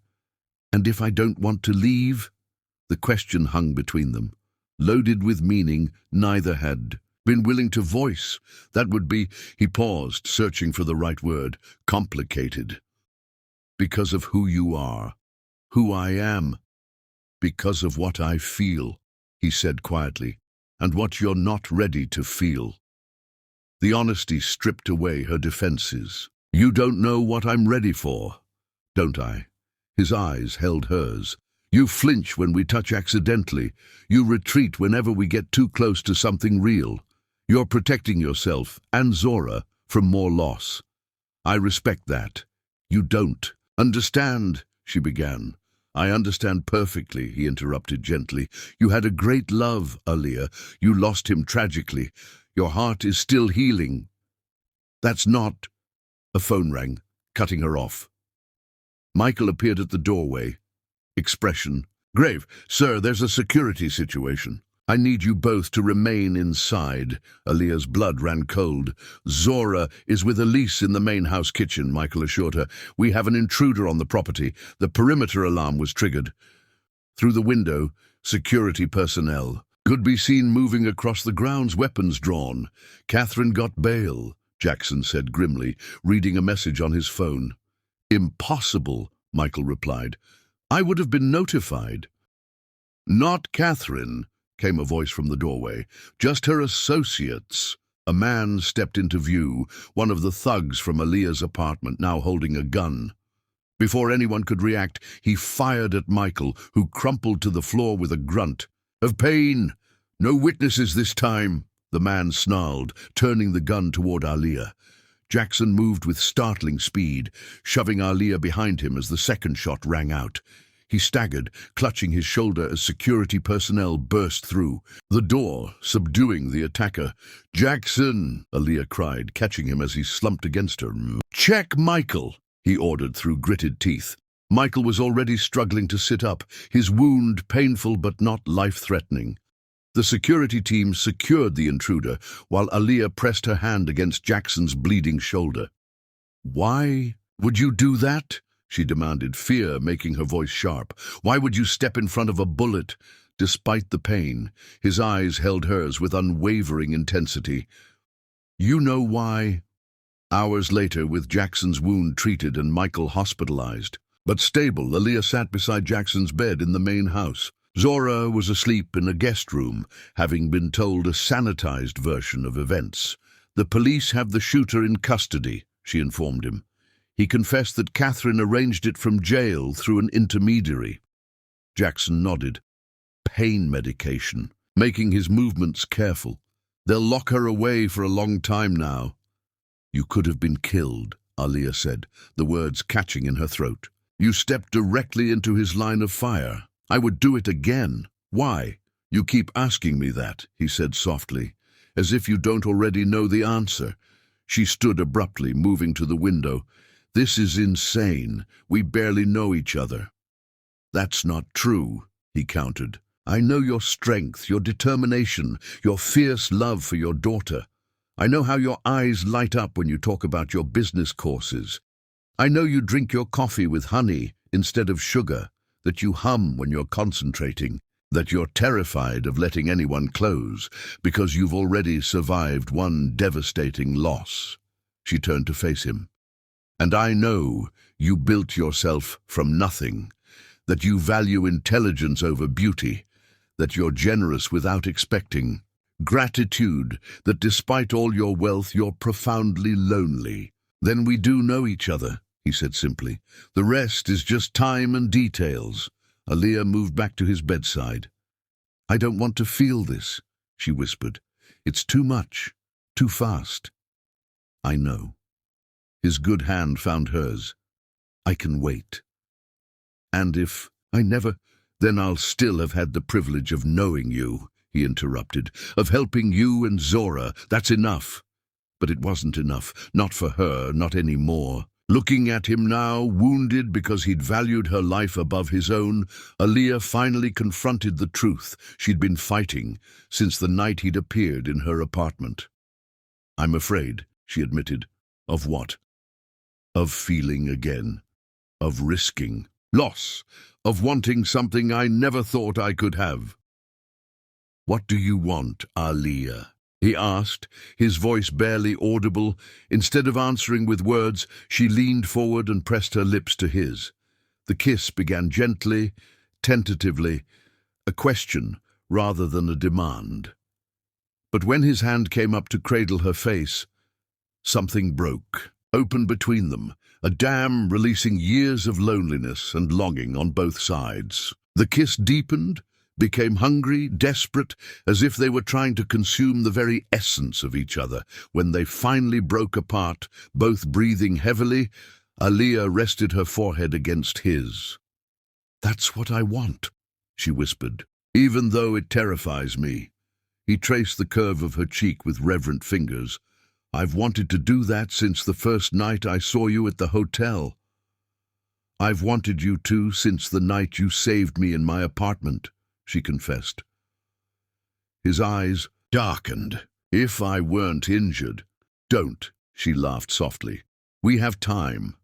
A: "And if I don't want to leave?" The question hung between them, loaded with meaning neither had been willing to voice. That would be, he paused, searching for the right word, complicated. "Because of who you are, who I am, because of what I feel," he said quietly, "and what you're not ready to feel." The honesty stripped away her defenses. "You don't know what I'm ready for, don't I?" His eyes held hers. "You flinch when we touch accidentally. You retreat whenever we get too close to something real. You're protecting yourself and Zora from more loss. I respect that. You don't understand," she began. "I understand perfectly," he interrupted gently. "You had a great love, Aaliyah. You lost him tragically. Your heart is still healing. That's not—" A phone rang, cutting her off. Michael appeared at the doorway. Expression grave. "Sir, there's a security situation. I need you both to remain inside." Aaliyah's blood ran cold. "Zora is with Elise in the main house kitchen," Michael assured her. "We have an intruder on the property. The perimeter alarm was triggered." Through the window, security personnel could be seen moving across the grounds, weapons drawn. "Catherine got bail," Jackson said grimly, reading a message on his phone. "Impossible," Michael replied. "I would have been notified." "Not Catherine," came a voice from the doorway. "Just her associates." A man stepped into view, one of the thugs from Aaliyah's apartment, now holding a gun. Before anyone could react, he fired at Michael, who crumpled to the floor with a grunt of pain. "No witnesses this time," the man snarled, turning the gun toward Aaliyah. Jackson moved with startling speed, shoving Aaliyah behind him as the second shot rang out. He staggered, clutching his shoulder as security personnel burst through the door, subduing the attacker. "Jackson!" Aaliyah cried, catching him as he slumped against her. "Check Michael!" he ordered through gritted teeth. Michael was already struggling to sit up, his wound painful but not life-threatening. The security team secured the intruder, while Aaliyah pressed her hand against Jackson's bleeding shoulder. "Why would you do that?" she demanded, fear making her voice sharp. "Why would you step in front of a bullet?" Despite the pain, his eyes held hers with unwavering intensity. "You know why." Hours later, with Jackson's wound treated and Michael hospitalized, but stable, Aaliyah sat beside Jackson's bed in the main house. Zora was asleep in a guest room, having been told a sanitized version of events. "The police have the shooter in custody," she informed him. He confessed that Catherine arranged it from jail through an intermediary. Jackson nodded. Pain medication, making his movements careful. They'll lock her away for a long time now. You could have been killed, Aaliyah said, the words catching in her throat. You stepped directly into his line of fire. I would do it again. Why? You keep asking me that, he said softly, as if you don't already know the answer. She stood abruptly, moving to the window. This is insane. We barely know each other. That's not true, he countered. I know your strength, your determination, your fierce love for your daughter. I know how your eyes light up when you talk about your business courses. I know you drink your coffee with honey instead of sugar, that you hum when you're concentrating, that you're terrified of letting anyone close because you've already survived one devastating loss. She turned to face him. And I know you built yourself from nothing, that you value intelligence over beauty, that you're generous without expecting. Gratitude, that despite all your wealth, you're profoundly lonely. Then we do know each other, he said simply. The rest is just time and details. Aaliyah moved back to his bedside. I don't want to feel this, she whispered. It's too much, too fast. I know. His good hand found hers. I can wait. And if I never, then I'll still have had the privilege of knowing you, he interrupted, of helping you and Zora. That's enough. But it wasn't enough, not for her, not anymore. Looking at him now, wounded because he'd valued her life above his own, Aaliyah finally confronted the truth she'd been fighting since the night he'd appeared in her apartment. I'm afraid, she admitted. Of what? Of feeling again. Of risking. Loss. Of wanting something I never thought I could have. What do you want, Aaliyah? He asked, his voice barely audible. Instead of answering with words, she leaned forward and pressed her lips to his. The kiss began gently, tentatively, a question rather than a demand. But when his hand came up to cradle her face, something broke, open between them, a dam releasing years of loneliness and longing on both sides. The kiss deepened, became hungry, desperate, as if they were trying to consume the very essence of each other. When they finally broke apart, both breathing heavily, Aaliyah rested her forehead against his. That's what I want, she whispered, even though it terrifies me. He traced the curve of her cheek with reverent fingers. I've wanted to do that since the first night I saw you at the hotel. I've wanted you to since the night you saved me in my apartment, she confessed. His eyes darkened. If I weren't injured. Don't, she laughed softly. We have time.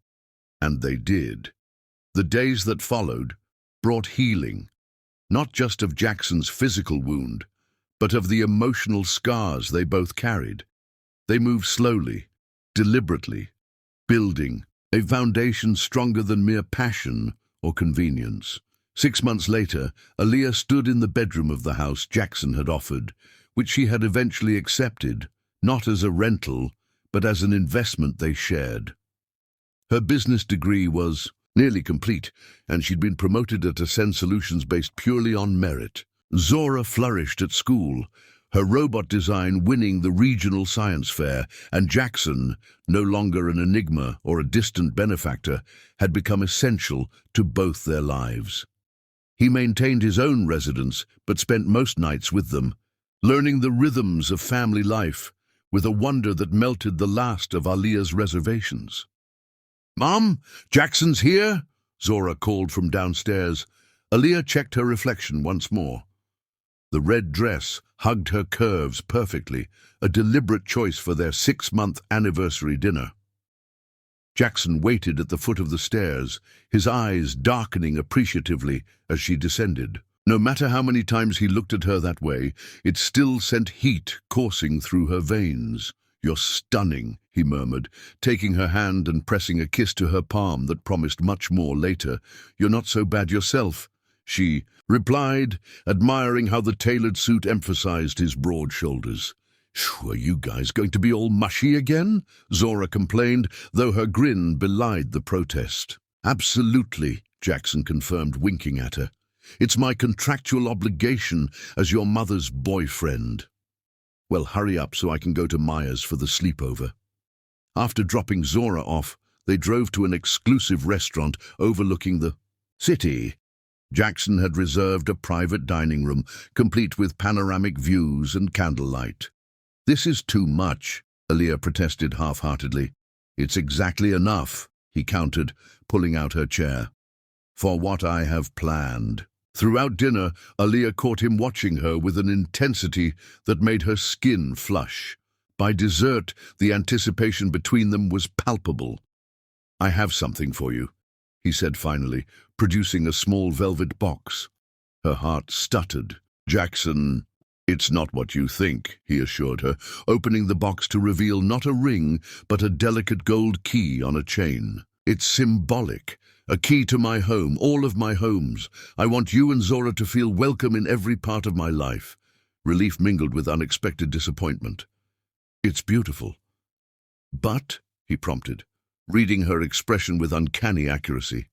A: And they did. The days that followed brought healing, not just of Jackson's physical wound, but of the emotional scars they both carried. They moved slowly, deliberately, building a foundation stronger than mere passion or convenience. 6 months later, Aaliyah stood in the bedroom of the house Jackson had offered, which she had eventually accepted, not as a rental, but as an investment they shared. Her business degree was nearly complete, and she'd been promoted at Ascend Solutions based purely on merit. Zora flourished at school, her robot design winning the regional science fair, and Jackson, no longer an enigma or a distant benefactor, had become essential to both their lives. He maintained his own residence, but spent most nights with them, learning the rhythms of family life with a wonder that melted the last of Aaliyah's reservations. "Mom, Jackson's here," Zora called from downstairs. Aaliyah checked her reflection once more. The red dress hugged her curves perfectly, a deliberate choice for their 6-month anniversary dinner. Jackson waited at the foot of the stairs, his eyes darkening appreciatively as she descended. No matter how many times he looked at her that way, it still sent heat coursing through her veins. "You're stunning," he murmured, taking her hand and pressing a kiss to her palm that promised much more later. "You're not so bad yourself," she replied, admiring how the tailored suit emphasized his broad shoulders. "Are you guys going to be all mushy again?" Zora complained, though her grin belied the protest. "Absolutely," Jackson confirmed, winking at her. It's my contractual obligation as your mother's boyfriend. Well, hurry up so I can go to Maya's for the sleepover. After dropping Zora off, they drove to an exclusive restaurant overlooking the city. Jackson had reserved a private dining room, complete with panoramic views and candlelight. "This is too much," Aaliyah protested half-heartedly. "It's exactly enough," he countered, pulling out her chair. "For what I have planned." Throughout dinner, Aaliyah caught him watching her with an intensity that made her skin flush. By dessert, the anticipation between them was palpable. "I have something for you," he said finally, producing a small velvet box. Her heart stuttered. "Jackson, it's not what you think," he assured her, opening the box to reveal not a ring, but a delicate gold key on a chain. "It's symbolic. A key to my home, all of my homes. I want you and Zora to feel welcome in every part of my life." Relief mingled with unexpected disappointment. "It's beautiful." "But," he prompted, reading her expression with uncanny accuracy.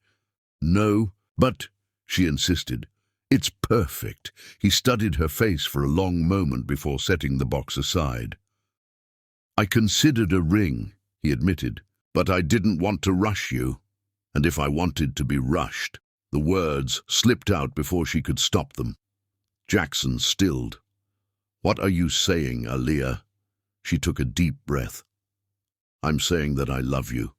A: "No, but," she insisted. "It's perfect." He studied her face for a long moment before setting the box aside. "I considered a ring," he admitted, "but I didn't want to rush you. And if I wanted to be rushed," the words slipped out before she could stop them. Jackson stilled. "What are you saying, Aaliyah?" She took a deep breath. "I'm saying that I love you.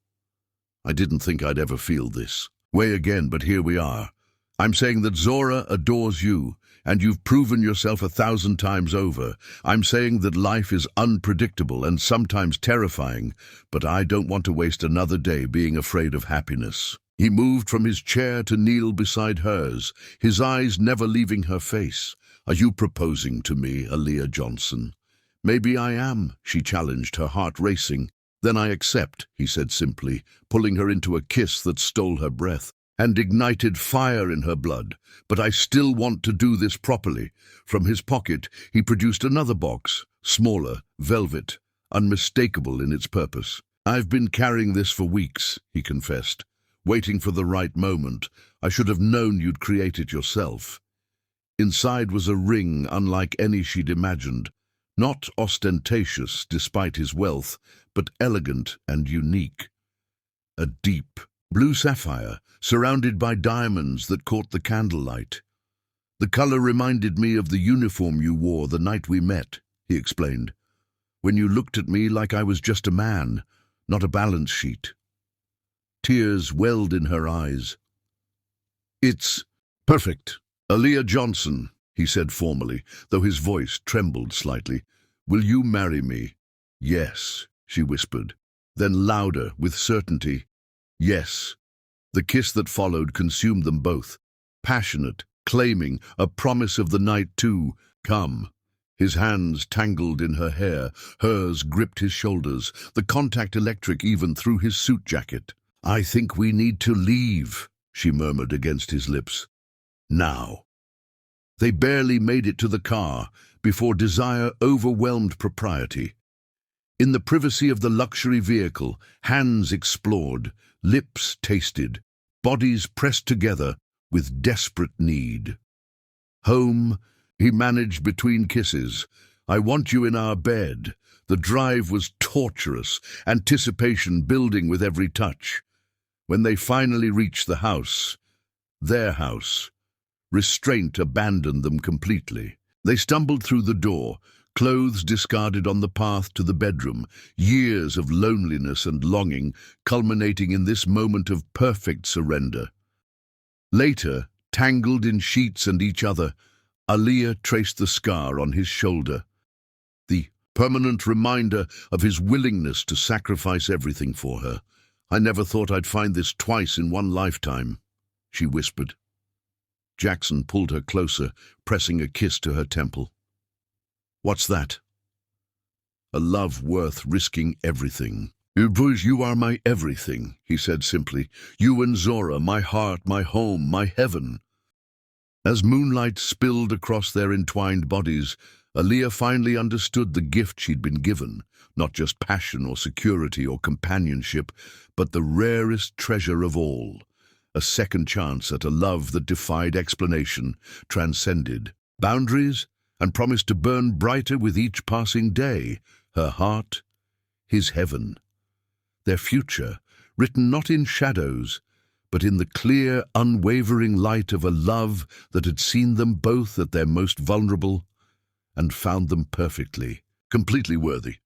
A: I didn't think I'd ever feel this way again, but here we are. I'm saying that Zora adores you, and you've proven yourself 1,000 times over. I'm saying that life is unpredictable and sometimes terrifying, but I don't want to waste another day being afraid of happiness." He moved from his chair to kneel beside hers, his eyes never leaving her face. "Are you proposing to me, Aaliyah Johnson?" "Maybe I am," she challenged, her heart racing. "Then I accept," he said simply, pulling her into a kiss that stole her breath and ignited fire in her blood. "But I still want to do this properly." From his pocket, he produced another box, smaller, velvet, unmistakable in its purpose. "I've been carrying this for weeks," he confessed, "waiting for the right moment. I should have known you'd create it yourself." Inside was a ring unlike any she'd imagined, not ostentatious despite his wealth, but elegant and unique. A deep blue sapphire, surrounded by diamonds that caught the candlelight. "The color reminded me of the uniform you wore the night we met," he explained, "when you looked at me like I was just a man, not a balance sheet." Tears welled in her eyes. "It's perfect. Aaliyah Johnson," he said formally, though his voice trembled slightly. "Will you marry me?" "Yes," she whispered. Then louder, with certainty, "Yes." The kiss that followed consumed them both, passionate, claiming, a promise of the night to come. His hands tangled in her hair, hers gripped his shoulders, the contact electric even through his suit jacket. "I think we need to leave," she murmured against his lips. "Now." They barely made it to the car before desire overwhelmed propriety. In the privacy of the luxury vehicle, hands explored, lips tasted, bodies pressed together with desperate need. "Home," he managed between kisses. "I want you in our bed." The drive was torturous, anticipation building with every touch. When they finally reached the house, their house, restraint abandoned them completely. They stumbled through the door, clothes discarded on the path to the bedroom, years of loneliness and longing culminating in this moment of perfect surrender. Later, tangled in sheets and each other, Aaliyah traced the scar on his shoulder, the permanent reminder of his willingness to sacrifice everything for her. "I never thought I'd find this twice in one lifetime," she whispered. Jackson pulled her closer, pressing a kiss to her temple. "What's that?" "A love worth risking everything." You are my everything," he said simply. "You and Zora, my heart, my home, my heaven." As moonlight spilled across their entwined bodies, Aaliyah finally understood the gift she'd been given, not just passion or security or companionship, but the rarest treasure of all, a second chance at a love that defied explanation, transcended boundaries, and promised to burn brighter with each passing day. Her heart, his heaven. Their future, written not in shadows, but in the clear, unwavering light of a love that had seen them both at their most vulnerable and found them perfectly, completely worthy.